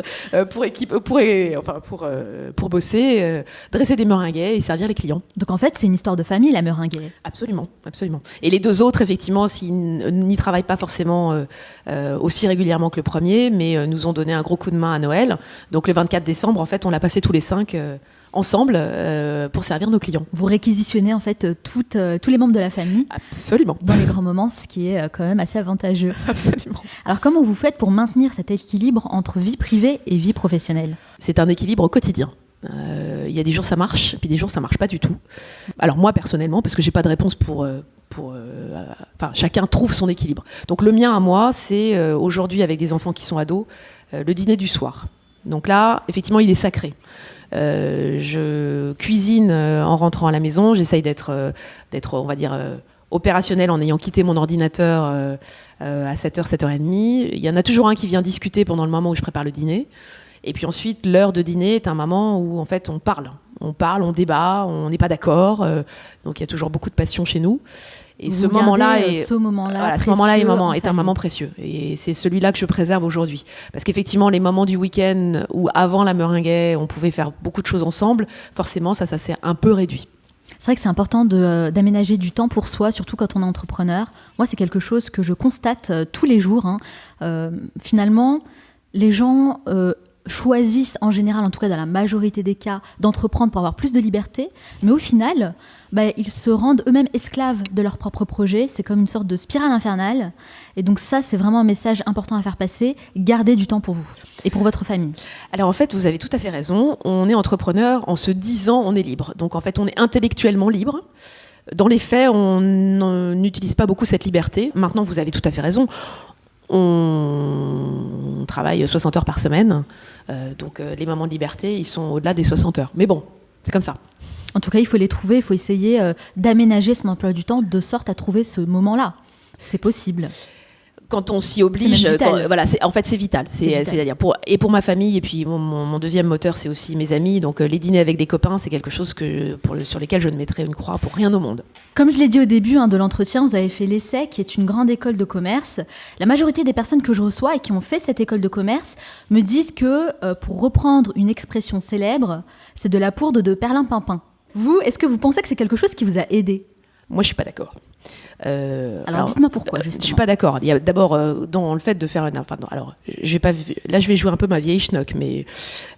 pour bosser, dresser des meringuets et servir les clients. Donc en fait, c'est une histoire de famille, la Meringuet. Absolument, absolument. Et les 2 autres, effectivement, s'ils n'y travaillent pas forcément aussi régulièrement que le premier, mais nous ont donné un gros coup de main à Noël. Donc le 24 décembre, en fait, on l'a passé tous les 5 ensemble pour servir nos clients. Vous réquisitionnez en fait tous les membres de la famille. Absolument. Dans les grands moments, ce qui est quand même assez avantageux. Absolument. Alors comment vous faites pour maintenir cet équilibre entre vie privée et vie professionnelle ? C'est un équilibre au quotidien. Il y a des jours ça marche, puis des jours ça marche pas du tout. Alors moi personnellement, parce que j'ai pas de réponse chacun trouve son équilibre. Donc le mien à moi, c'est aujourd'hui avec des enfants qui sont ados, le dîner du soir. Donc là, effectivement, il est sacré. Je cuisine en rentrant à la maison, j'essaye d'être on va dire, opérationnelle en ayant quitté mon ordinateur à 7h, 7h30. Il y en a toujours un qui vient discuter pendant le moment où je prépare le dîner. Et puis ensuite, l'heure de dîner est un moment où en fait on parle, on débat, on n'est pas d'accord. Donc il y a toujours beaucoup de passion chez nous. Et ce moment-là est un moment précieux. Et c'est celui-là que je préserve aujourd'hui. Parce qu'effectivement, les moments du week-end où avant la Meringuet, on pouvait faire beaucoup de choses ensemble, forcément, ça s'est un peu réduit. C'est vrai que c'est important d'aménager du temps pour soi, surtout quand on est entrepreneur. Moi, c'est quelque chose que je constate tous les jours. Finalement, les gens choisissent en général, en tout cas dans la majorité des cas, d'entreprendre pour avoir plus de liberté. Mais au final, ils se rendent eux-mêmes esclaves de leur propre projet. C'est comme une sorte de spirale infernale. Et donc ça, c'est vraiment un message important à faire passer. Gardez du temps pour vous et pour votre famille. Alors en fait, vous avez tout à fait raison. On est entrepreneur en se disant on est libre. Donc en fait, on est intellectuellement libre. Dans les faits, on n'utilise pas beaucoup cette liberté. Maintenant, vous avez tout à fait raison. On travaille 60 heures par semaine. Donc les moments de liberté, ils sont au-delà des 60 heures. Mais bon, c'est comme ça. En tout cas, il faut les trouver, il faut essayer d'aménager son emploi du temps de sorte à trouver ce moment-là. C'est possible. Quand on s'y oblige, en fait c'est vital. C'est-à-dire pour ma famille et puis mon deuxième moteur c'est aussi mes amis. Donc les dîners avec des copains c'est quelque chose sur lesquels je ne mettrai une croix pour rien au monde. Comme je l'ai dit au début de l'entretien, vous avez fait l'ESSEC qui est une grande école de commerce. La majorité des personnes que je reçois et qui ont fait cette école de commerce me disent que pour reprendre une expression célèbre, c'est de la poudre de perlimpinpin. Vous, est-ce que vous pensez que c'est quelque chose qui vous a aidé ? Moi, je suis pas d'accord. Alors, dites-moi pourquoi, justement. Je suis pas d'accord. Il y a d'abord dans le fait de faire je vais jouer un peu ma vieille schnock, mais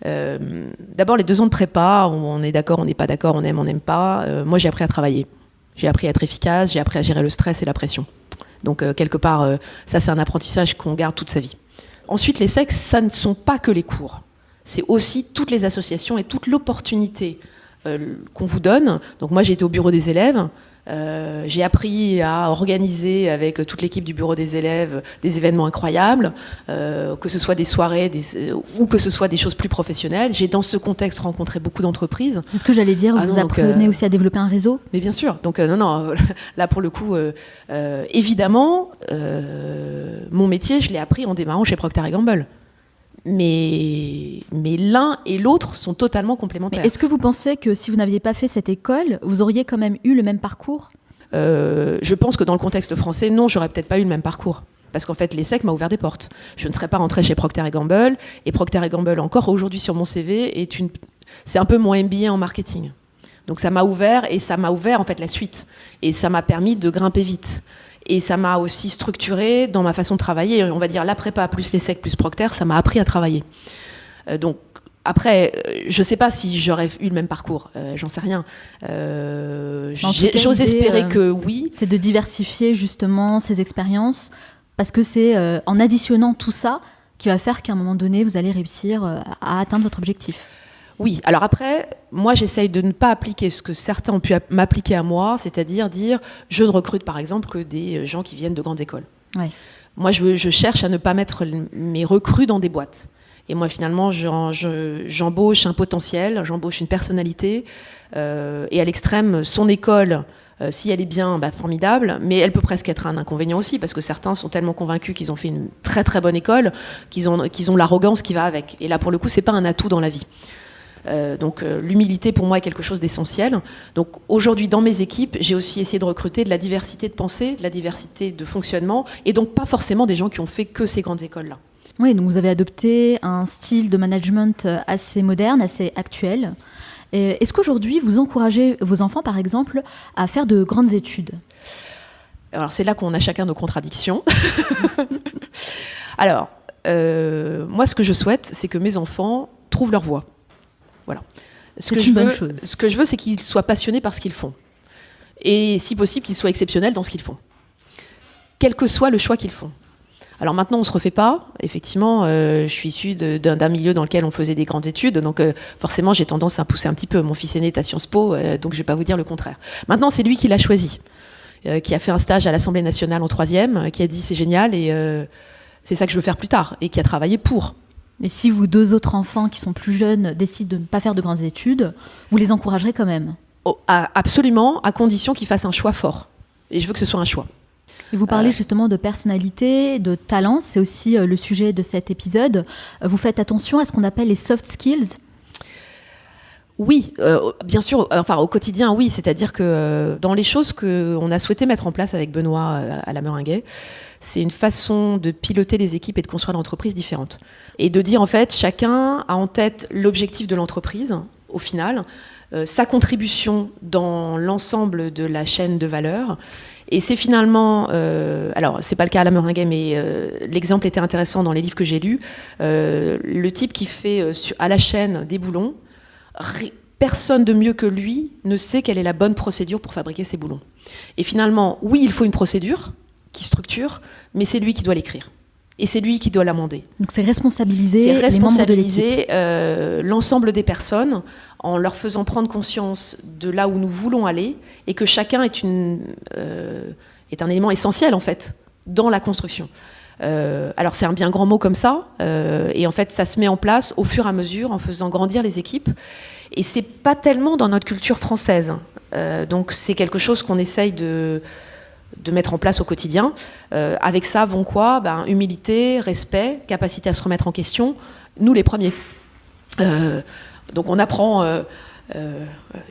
d'abord les 2 ans de prépa, on est d'accord, on n'est pas d'accord, on n'aime pas. Moi, j'ai appris à travailler. J'ai appris à être efficace, j'ai appris à gérer le stress et la pression. Donc, quelque part, ça, c'est un apprentissage qu'on garde toute sa vie. Ensuite, les sexes, ça ne sont pas que les cours. C'est aussi toutes les associations et toute l'opportunité qu'on vous donne. Donc, moi, j'ai été au bureau des élèves. J'ai appris à organiser avec toute l'équipe du bureau des élèves des événements incroyables, que ce soit des soirées ou que ce soit des choses plus professionnelles. J'ai dans ce contexte rencontré beaucoup d'entreprises. C'est ce que j'allais dire, vous apprenez aussi à développer un réseau ? Mais bien sûr, donc là pour le coup, évidemment, mon métier je l'ai appris en démarrant chez Procter & Gamble. Mais l'un et l'autre sont totalement complémentaires. Mais est-ce que vous pensez que si vous n'aviez pas fait cette école, vous auriez quand même eu le même parcours ? Je pense que dans le contexte français, non, j'aurais peut-être pas eu le même parcours. Parce qu'en fait, l'ESSEC m'a ouvert des portes. Je ne serais pas rentrée chez Procter & Gamble. Et Procter & Gamble, encore aujourd'hui sur mon CV, c'est un peu mon MBA en marketing. Donc ça m'a ouvert, et ça m'a ouvert en fait la suite. Et ça m'a permis de grimper vite. Et ça m'a aussi structuré dans ma façon de travailler. On va dire la prépa plus l'ESSEC plus Procter, ça m'a appris à travailler. Donc après, je ne sais pas si j'aurais eu le même parcours, j'en sais rien. J'ose espérer que oui. C'est de diversifier justement ces expériences, parce que c'est en additionnant tout ça qui va faire qu'à un moment donné, vous allez réussir à atteindre votre objectif. Oui, alors après, moi j'essaye de ne pas appliquer ce que certains ont pu m'appliquer à moi, c'est-à-dire dire je ne recrute par exemple que des gens qui viennent de grandes écoles. Ouais. Moi je cherche à ne pas mettre mes recrues dans des boîtes. Et moi finalement j'embauche un potentiel, j'embauche une personnalité, et à l'extrême son école. Si elle est bien, formidable, mais elle peut presque être un inconvénient aussi, parce que certains sont tellement convaincus qu'ils ont fait une très très bonne école, qu'ils ont l'arrogance qui va avec. Et là, pour le coup, c'est pas un atout dans la vie. Donc l'humilité, pour moi, est quelque chose d'essentiel. Donc aujourd'hui, dans mes équipes, j'ai aussi essayé de recruter de la diversité de pensée, de la diversité de fonctionnement, et donc pas forcément des gens qui ont fait que ces grandes écoles-là. Oui, donc vous avez adopté un style de management assez moderne, assez actuel. Est-ce qu'aujourd'hui, vous encouragez vos enfants, par exemple, à faire de grandes études ? Alors, c'est là qu'on a chacun nos contradictions. Alors, moi, ce que je souhaite, c'est que mes enfants trouvent leur voie. Voilà. C'est une bonne chose. Ce que je veux, c'est qu'ils soient passionnés par ce qu'ils font. Et si possible, qu'ils soient exceptionnels dans ce qu'ils font. Quel que soit le choix qu'ils font. Alors maintenant, on ne se refait pas. Effectivement, je suis issue d'un milieu dans lequel on faisait des grandes études. Donc forcément, j'ai tendance à pousser un petit peu. Mon fils aîné est à Sciences Po, donc je ne vais pas vous dire le contraire. Maintenant, c'est lui qui l'a choisi. Qui a fait un stage à l'Assemblée nationale en 3e, qui a dit c'est génial et c'est ça que je veux faire plus tard. Et qui a travaillé pour. Mais si vos deux autres enfants qui sont plus jeunes décident de ne pas faire de grandes études, vous les encouragerez quand même ? Absolument, à condition qu'ils fassent un choix fort. Et je veux que ce soit un choix. Et vous parlez justement de personnalité, de talent, c'est aussi le sujet de cet épisode. Vous faites attention à ce qu'on appelle les soft skills ? Oui, bien sûr, enfin au quotidien, oui. C'est-à-dire que dans les choses qu'on a souhaité mettre en place avec Benoît à la Meringuet, c'est une façon de piloter les équipes et de construire l'entreprise différente. Et de dire en fait, chacun a en tête l'objectif de l'entreprise, au final, sa contribution dans l'ensemble de la chaîne de valeur. Et c'est finalement, alors c'est pas le cas à la Meringuet, mais l'exemple était intéressant dans les livres que j'ai lus. Le type qui fait à la chaîne des boulons, personne de mieux que lui ne sait quelle est la bonne procédure pour fabriquer ces boulons. Et finalement, oui, il faut une procédure qui structure, mais c'est lui qui doit l'écrire. Et c'est lui qui doit l'amender. Donc c'est responsabiliser les membres de l'équipe. L'ensemble des personnes en leur faisant prendre conscience de là où nous voulons aller et que chacun est un élément essentiel en fait dans la construction. Alors c'est un bien grand mot comme ça et en fait ça se met en place au fur et à mesure en faisant grandir les équipes et c'est pas tellement dans notre culture française. Donc c'est quelque chose qu'on essaye de mettre en place au quotidien. Avec ça vont quoi ? Humilité, respect, capacité à se remettre en question, nous les premiers. Donc on apprend,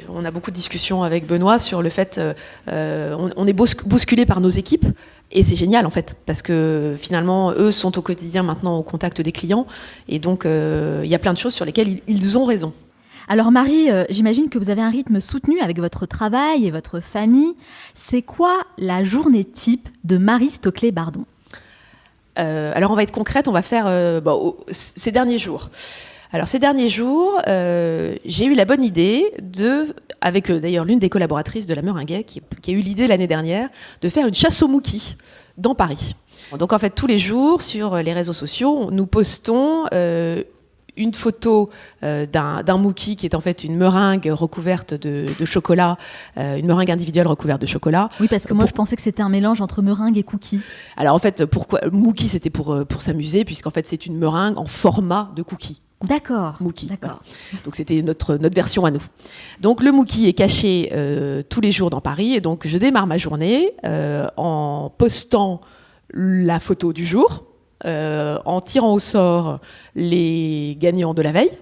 on a beaucoup de discussions avec Benoît sur le fait, on est bousculé par nos équipes, et c'est génial en fait, parce que finalement, eux sont au quotidien maintenant au contact des clients, et donc il y a plein de choses sur lesquelles ils ont raison. Alors Marie, j'imagine que vous avez un rythme soutenu avec votre travail et votre famille. C'est quoi la journée type de Marie Stoclet-Bardon ? Alors on va être concrète, on va faire ces derniers jours. Alors ces derniers jours, j'ai eu la bonne idée avec d'ailleurs l'une des collaboratrices de la Meringuet, qui a eu l'idée l'année dernière, de faire une chasse aux Mookie dans Paris. Donc en fait tous les jours sur les réseaux sociaux, nous postons une photo d'un Mookie qui est en fait une meringue recouverte de chocolat, une meringue individuelle recouverte de chocolat. Oui, parce que moi je pensais que c'était un mélange entre meringue et cookie. Alors en fait, pourquoi Mookie, c'était pour s'amuser, puisqu'en fait c'est une meringue en format de cookie. D'accord. Mookie. D'accord. Voilà. Donc c'était notre version à nous. Donc le Mookie est caché tous les jours dans Paris, et donc je démarre ma journée en postant la photo du jour, en tirant au sort les gagnants de la veille,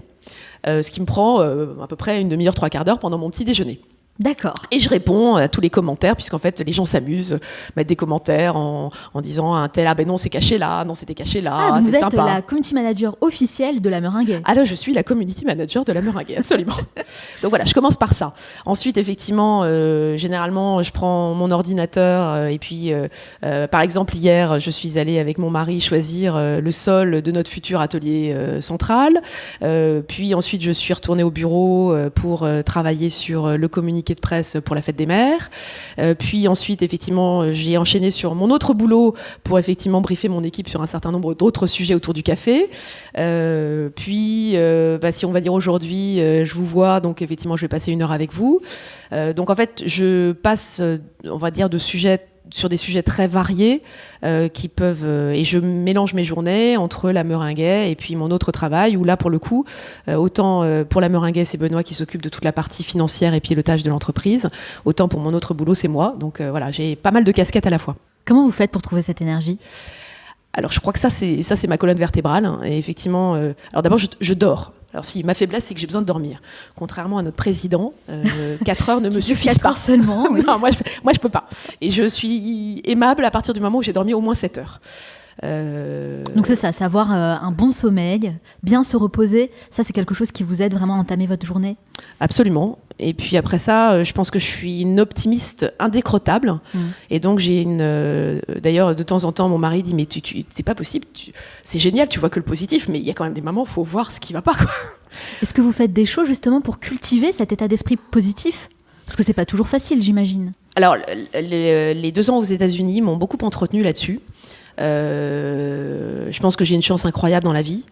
ce qui me prend à peu près une demi-heure, 3/4 d'heure pendant mon petit déjeuner. D'accord. Et je réponds à tous les commentaires, puisqu'en fait, les gens s'amusent, mettent des commentaires en disant un tel, ah ben non, c'est caché là, non, c'était caché là, donc c'est vous êtes sympa. la community manager officielle de la Meringuée. Ah là, je suis la community manager de la Meringuée, absolument. Donc voilà, je commence par ça. Ensuite, effectivement, généralement, je prends mon ordinateur et puis, par exemple, hier, je suis allée avec mon mari choisir le sol de notre futur atelier central. Puis ensuite, je suis retournée au bureau pour travailler sur le communiqué de presse pour la fête des mères. Puis ensuite, effectivement, j'ai enchaîné sur mon autre boulot pour effectivement briefer mon équipe sur un certain nombre d'autres sujets autour du café. Puis, si on va dire aujourd'hui, je vous vois, donc effectivement, je vais passer 1 heure avec vous. Donc en fait, je passe, on va dire, sur des sujets très variés qui peuvent et je mélange mes journées entre la Meringuée et puis mon autre travail où là pour le coup autant pour la Meringuée c'est Benoît qui s'occupe de toute la partie financière et pilotage de l'entreprise, autant pour mon autre boulot c'est moi, donc voilà, j'ai pas mal de casquettes à la fois. Comment vous faites pour trouver cette énergie ? Alors je crois que ça c'est ma colonne vertébrale hein, et effectivement alors d'abord je dors. Alors si, ma faiblesse, c'est que j'ai besoin de dormir. Contrairement à notre président, 4 heures ne me suffisent 4 pas. heures seulement, oui. Non, moi, je peux pas. Et je suis aimable à partir du moment où j'ai dormi au moins 7 heures. Donc c'est ça, savoir un bon sommeil, bien se reposer, ça c'est quelque chose qui vous aide vraiment à entamer votre journée ? Absolument. Et puis après ça, je pense que je suis une optimiste indécrottable. Et donc j'ai d'ailleurs, de temps en temps, mon mari dit mais c'est pas possible, c'est génial, tu vois que le positif, mais il y a quand même des moments, faut voir ce qui va pas, quoi. Est-ce que vous faites des choses justement pour cultiver cet état d'esprit positif ? Parce que c'est pas toujours facile, j'imagine. Alors, les 2 ans aux États-Unis m'ont beaucoup entretenu là-dessus. Je pense que j'ai une chance incroyable dans la vie.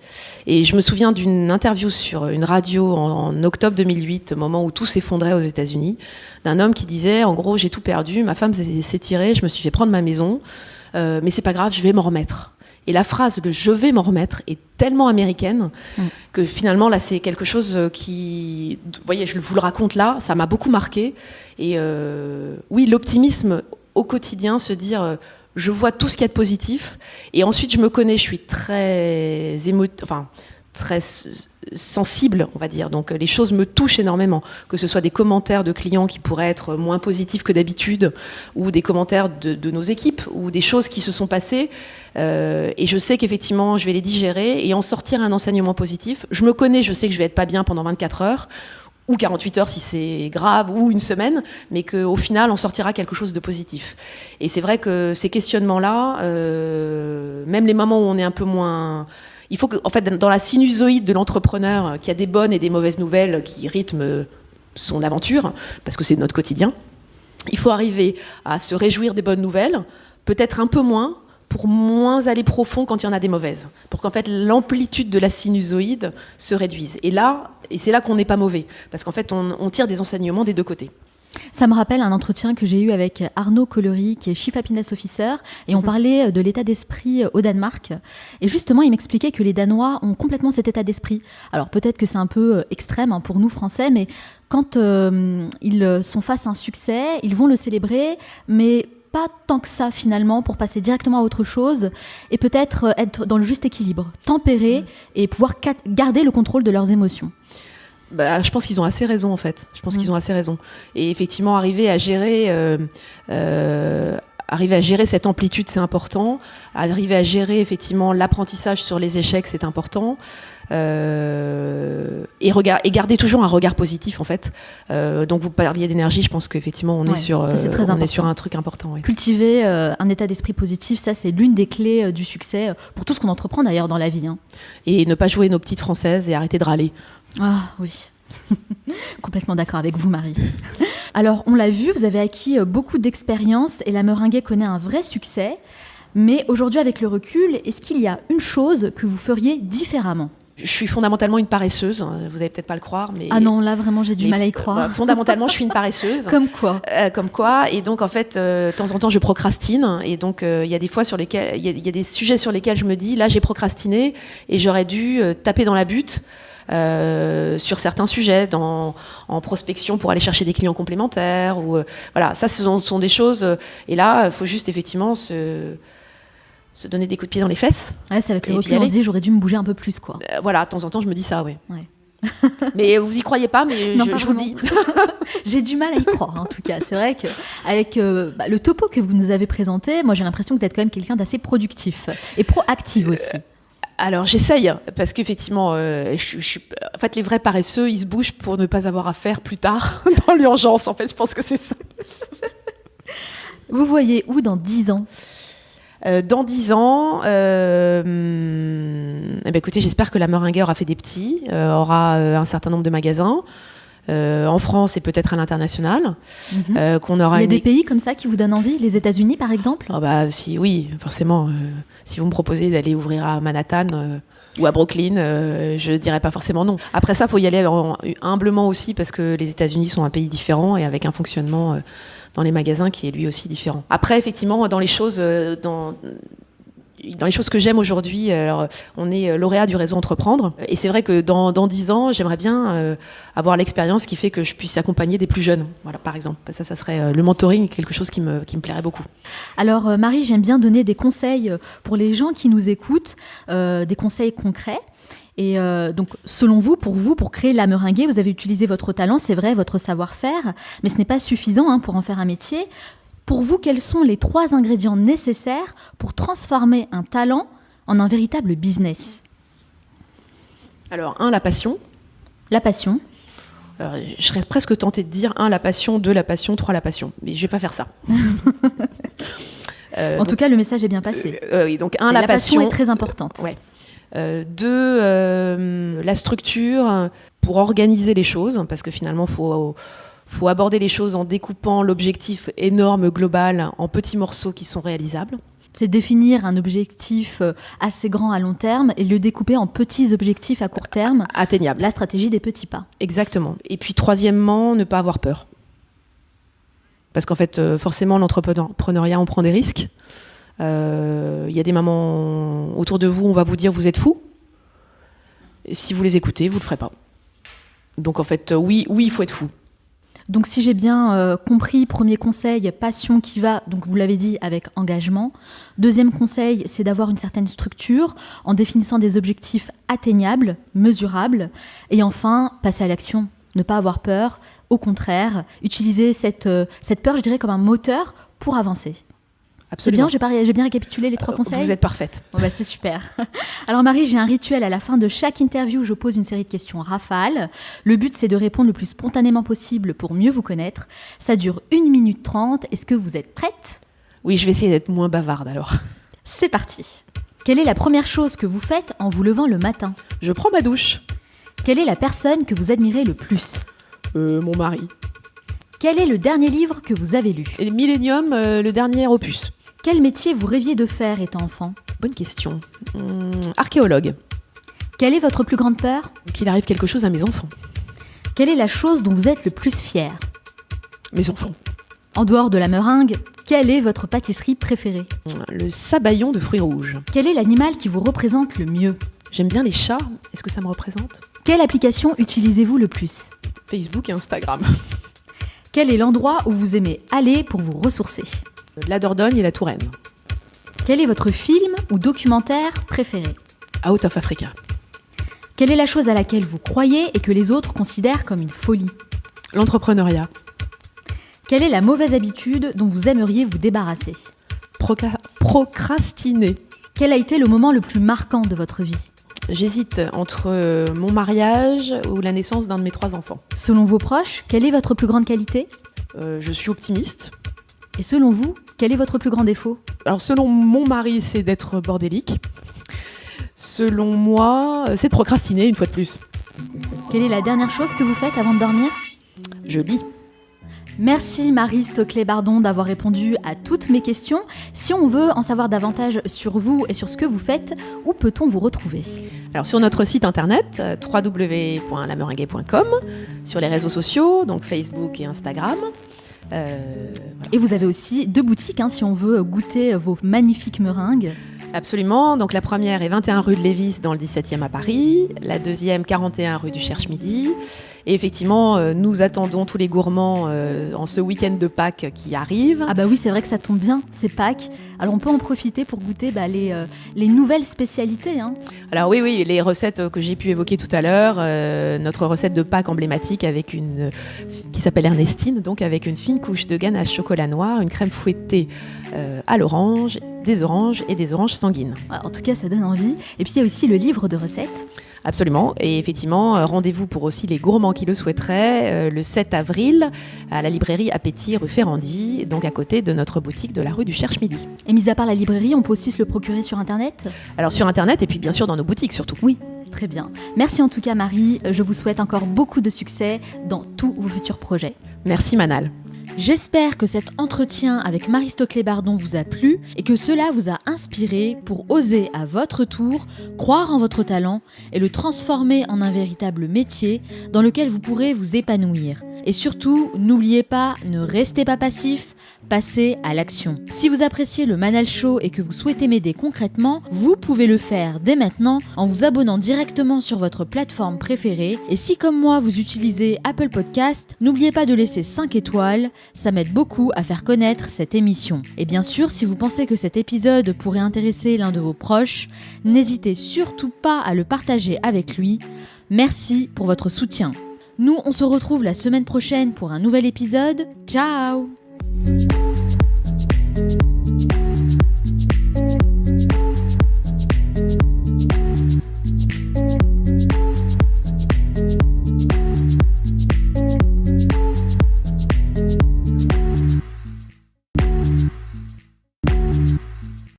Et je me souviens d'une interview sur une radio en octobre 2008, au moment où tout s'effondrait aux États-Unis, d'un homme qui disait, en gros, j'ai tout perdu, ma femme s'est tirée, je me suis fait prendre ma maison, mais c'est pas grave, je vais m'en remettre. Et la phrase de « je vais m'en remettre » est tellement américaine que finalement, là, c'est quelque chose qui... Vous voyez, je vous le raconte là, ça m'a beaucoup marqué. Et oui, l'optimisme au quotidien, se dire... je vois tout ce qu'il y a de positif. Et ensuite, je me connais, je suis très très sensible, on va dire. Donc, les choses me touchent énormément. Que ce soit des commentaires de clients qui pourraient être moins positifs que d'habitude, ou des commentaires de nos équipes, ou des choses qui se sont passées. Et je sais qu'effectivement, je vais les digérer et en sortir un enseignement positif. Je me connais, je sais que je vais être pas bien pendant 24 heures, ou 48 heures si c'est grave, ou 1 semaine, mais qu'au final, on sortira quelque chose de positif. Et c'est vrai que ces questionnements-là, même les moments où on est un peu moins... Il faut que, en fait, dans la sinusoïde de l'entrepreneur, qui a des bonnes et des mauvaises nouvelles qui rythment son aventure, parce que c'est notre quotidien, il faut arriver à se réjouir des bonnes nouvelles, peut-être un peu moins, pour moins aller profond quand il y en a des mauvaises. Pour qu'en fait, l'amplitude de la sinusoïde se réduise. Et c'est là qu'on n'est pas mauvais. Parce qu'en fait, on tire des enseignements des 2 côtés. Ça me rappelle un entretien que j'ai eu avec Arnaud Collery, qui est Chief Happiness Officer, et on parlait de l'état d'esprit au Danemark. Et justement, il m'expliquait que les Danois ont complètement cet état d'esprit. Alors peut-être que c'est un peu extrême pour nous, Français, mais quand ils sont face à un succès, ils vont le célébrer, mais pas tant que ça finalement, pour passer directement à autre chose et peut-être être dans le juste équilibre, tempérer et pouvoir garder le contrôle de leurs émotions. Je pense qu'ils ont assez raison en fait. Je pense qu'ils ont assez raison. Et effectivement, arriver à gérer cette amplitude, c'est important. Arriver à gérer effectivement l'apprentissage sur les échecs, c'est important. Et garder toujours un regard positif en fait. Donc vous parliez d'énergie, je pense qu'effectivement on est sur un truc important. Ouais. Cultiver un état d'esprit positif, ça c'est l'une des clés du succès pour tout ce qu'on entreprend d'ailleurs dans la vie. Et ne pas jouer nos petites françaises et arrêter de râler. Ah oui, complètement d'accord avec vous Marie. Alors on l'a vu, vous avez acquis beaucoup d'expérience et la Meringuée connaît un vrai succès. Mais aujourd'hui avec le recul, est-ce qu'il y a une chose que vous feriez différemment ? Je suis fondamentalement une paresseuse, vous n'allez peut-être pas le croire. Mais... Ah non, là vraiment j'ai du mal à y croire. Fondamentalement je suis une paresseuse. Comme quoi Comme quoi, et donc en fait, de temps en temps je procrastine, et donc il y a des fois sur lesquels, il y a des sujets sur lesquels je me dis, là j'ai procrastiné, et j'aurais dû taper dans la butte. Sur certains sujets, en prospection pour aller chercher des clients complémentaires, ou voilà, ça ce sont des choses, et là il faut juste effectivement se donner des coups de pied dans les fesses. Ouais, c'est avec le recul, on se dit j'aurais dû me bouger un peu plus, quoi. Voilà, de temps en temps je me dis ça, ouais. Mais vous y croyez pas, mais Non, je vous le dis. J'ai du mal à y croire, en tout cas. C'est vrai qu'avec le topo que vous nous avez présenté, moi j'ai l'impression que vous êtes quand même quelqu'un d'assez productif et proactif aussi. Alors j'essaye, parce qu'effectivement, en fait, les vrais paresseux, ils se bougent pour ne pas avoir à faire plus tard dans l'urgence. En fait, je pense que c'est ça. Vous voyez où dans 10 ans ? Dans 10 ans, écoutez, j'espère que la Meringuée aura fait des petits, aura un certain nombre de magasins, en France et peut-être à l'international. Qu'on aura Il y a des pays comme ça qui vous donnent envie, les États-Unis par exemple ? Oui, forcément. Si vous me proposez d'aller ouvrir à Manhattan ou à Brooklyn, je dirais pas forcément non. Après ça, il faut y aller humblement aussi, parce que les États-Unis sont un pays différent et avec un fonctionnement dans les magasins qui est lui aussi différent. Après, effectivement, dans les choses que j'aime aujourd'hui, alors, on est lauréat du réseau Entreprendre. Et c'est vrai que dans 10 ans, j'aimerais bien avoir l'expérience qui fait que je puisse accompagner des plus jeunes. Voilà, par exemple. Ça serait le mentoring, quelque chose qui me plairait beaucoup. Alors, Marie, j'aime bien donner des conseils pour les gens qui nous écoutent, des conseils concrets. Et donc, selon vous, pour créer la Meringuée, vous avez utilisé votre talent, c'est vrai, votre savoir-faire, mais ce n'est pas suffisant pour en faire un métier. Pour vous, quels sont les 3 ingrédients nécessaires pour transformer un talent en un véritable business ? Alors, 1, la passion. La passion. Alors, je serais presque tentée de dire 1, la passion, 2, la passion, 3, la passion. Mais je ne vais pas faire ça. En tout cas, le message est bien passé. Oui, donc 1, la passion passion est très importante. Ouais. 2, la structure pour organiser les choses, parce que finalement, faut aborder les choses en découpant l'objectif énorme, global, en petits morceaux qui sont réalisables. C'est définir un objectif assez grand à long terme et le découper en petits objectifs à court terme. Atteignables. La stratégie des petits pas. Exactement. Et puis, 3, ne pas avoir peur. Parce qu'en fait, forcément, l'entrepreneuriat, on prend des risques. Il y a des mamans autour de vous, on va vous dire vous êtes fous. Et si vous les écoutez, vous ne le ferez pas. Donc en fait, oui, il faut être fou. Donc si j'ai bien compris, premier conseil, passion qui va, donc vous l'avez dit, avec engagement. Deuxième conseil, c'est d'avoir une certaine structure en définissant des objectifs atteignables, mesurables. Et enfin, passer à l'action, ne pas avoir peur. Au contraire, utiliser cette peur, je dirais, comme un moteur pour avancer. Absolument. C'est bien, j'ai bien récapitulé les 3 conseils. Vous êtes parfaite. Bon c'est super. Alors Marie, j'ai un rituel à la fin de chaque interview où je pose une série de questions rafales. Le but, c'est de répondre le plus spontanément possible pour mieux vous connaître. Ça dure 1 minute 30. Est-ce que vous êtes prête ? Oui, je vais essayer d'être moins bavarde alors. C'est parti. Quelle est la première chose que vous faites en vous levant le matin ? Je prends ma douche. Quelle est la personne que vous admirez le plus ? Mon mari. Quel est le dernier livre que vous avez lu ? Et Millennium, le dernier opus. Quel métier vous rêviez de faire étant enfant ? Bonne question. Archéologue. Quelle est votre plus grande peur ? Qu'il arrive quelque chose à mes enfants. Quelle est la chose dont vous êtes le plus fier ? Mes enfants. En dehors de la meringue, quelle est votre pâtisserie préférée ? Le sabayon de fruits rouges. Quel est l'animal qui vous représente le mieux ? J'aime bien les chats. Est-ce que ça me représente ? Quelle application utilisez-vous le plus ? Facebook et Instagram. Quel est l'endroit où vous aimez aller pour vous ressourcer ? La Dordogne et la Touraine. Quel est votre film ou documentaire préféré ? Out of Africa. Quelle est la chose à laquelle vous croyez et que les autres considèrent comme une folie ? L'entrepreneuriat. Quelle est la mauvaise habitude dont vous aimeriez vous débarrasser ? Procrastiner. Quel a été le moment le plus marquant de votre vie ? J'hésite entre mon mariage ou la naissance d'un de mes 3 enfants. Selon vos proches, quelle est votre plus grande qualité ? Je suis optimiste. Et selon vous, quel est votre plus grand défaut ? Alors selon mon mari, c'est d'être bordélique. Selon moi, c'est de procrastiner une fois de plus. Quelle est la dernière chose que vous faites avant de dormir ? Je lis. Merci Marie Stoclet-Bardon d'avoir répondu à toutes mes questions. Si on veut en savoir davantage sur vous et sur ce que vous faites, où peut-on vous retrouver ? Alors sur notre site internet www.lameringuée.com, sur les réseaux sociaux, donc Facebook et Instagram. Voilà. Et vous avez aussi 2 boutiques si on veut goûter vos magnifiques meringues. Absolument. Donc la première est 21 rue de Lévis dans le 17e à Paris. La deuxième, 41 rue du Cherche-Midi. Et effectivement, nous attendons tous les gourmands en ce week-end de Pâques qui arrive. Ah bah oui, c'est vrai que ça tombe bien, c'est Pâques. Alors on peut en profiter pour goûter les nouvelles spécialités. Hein. Alors oui, les recettes que j'ai pu évoquer tout à l'heure, notre recette de Pâques emblématique qui s'appelle Ernestine, donc avec une fine couche de ganache chocolat noir, une crème fouettée à l'orange, des oranges et des oranges sanguines. En tout cas, ça donne envie. Et puis il y a aussi le livre de recettes. Absolument. Et effectivement, rendez-vous pour aussi les gourmands qui le souhaiteraient le 7 avril à la librairie Appétit rue Ferrandi, donc à côté de notre boutique de la rue du Cherche-Midi. Et mis à part la librairie, on peut aussi se le procurer sur Internet ? Alors sur Internet et puis bien sûr dans nos boutiques surtout. Oui. Très bien. Merci en tout cas Marie. Je vous souhaite encore beaucoup de succès dans tous vos futurs projets. Merci Manal. J'espère que cet entretien avec Marie-Stoclet Bardon vous a plu et que cela vous a inspiré pour oser à votre tour croire en votre talent et le transformer en un véritable métier dans lequel vous pourrez vous épanouir. Et surtout, n'oubliez pas, ne restez pas passif, passez à l'action. Si vous appréciez le Manal Show et que vous souhaitez m'aider concrètement, vous pouvez le faire dès maintenant en vous abonnant directement sur votre plateforme préférée. Et si comme moi vous utilisez Apple Podcast, n'oubliez pas de laisser 5 étoiles, ça m'aide beaucoup à faire connaître cette émission. Et bien sûr, si vous pensez que cet épisode pourrait intéresser l'un de vos proches, n'hésitez surtout pas à le partager avec lui. Merci pour votre soutien. Nous, on se retrouve la semaine prochaine pour un nouvel épisode. Ciao!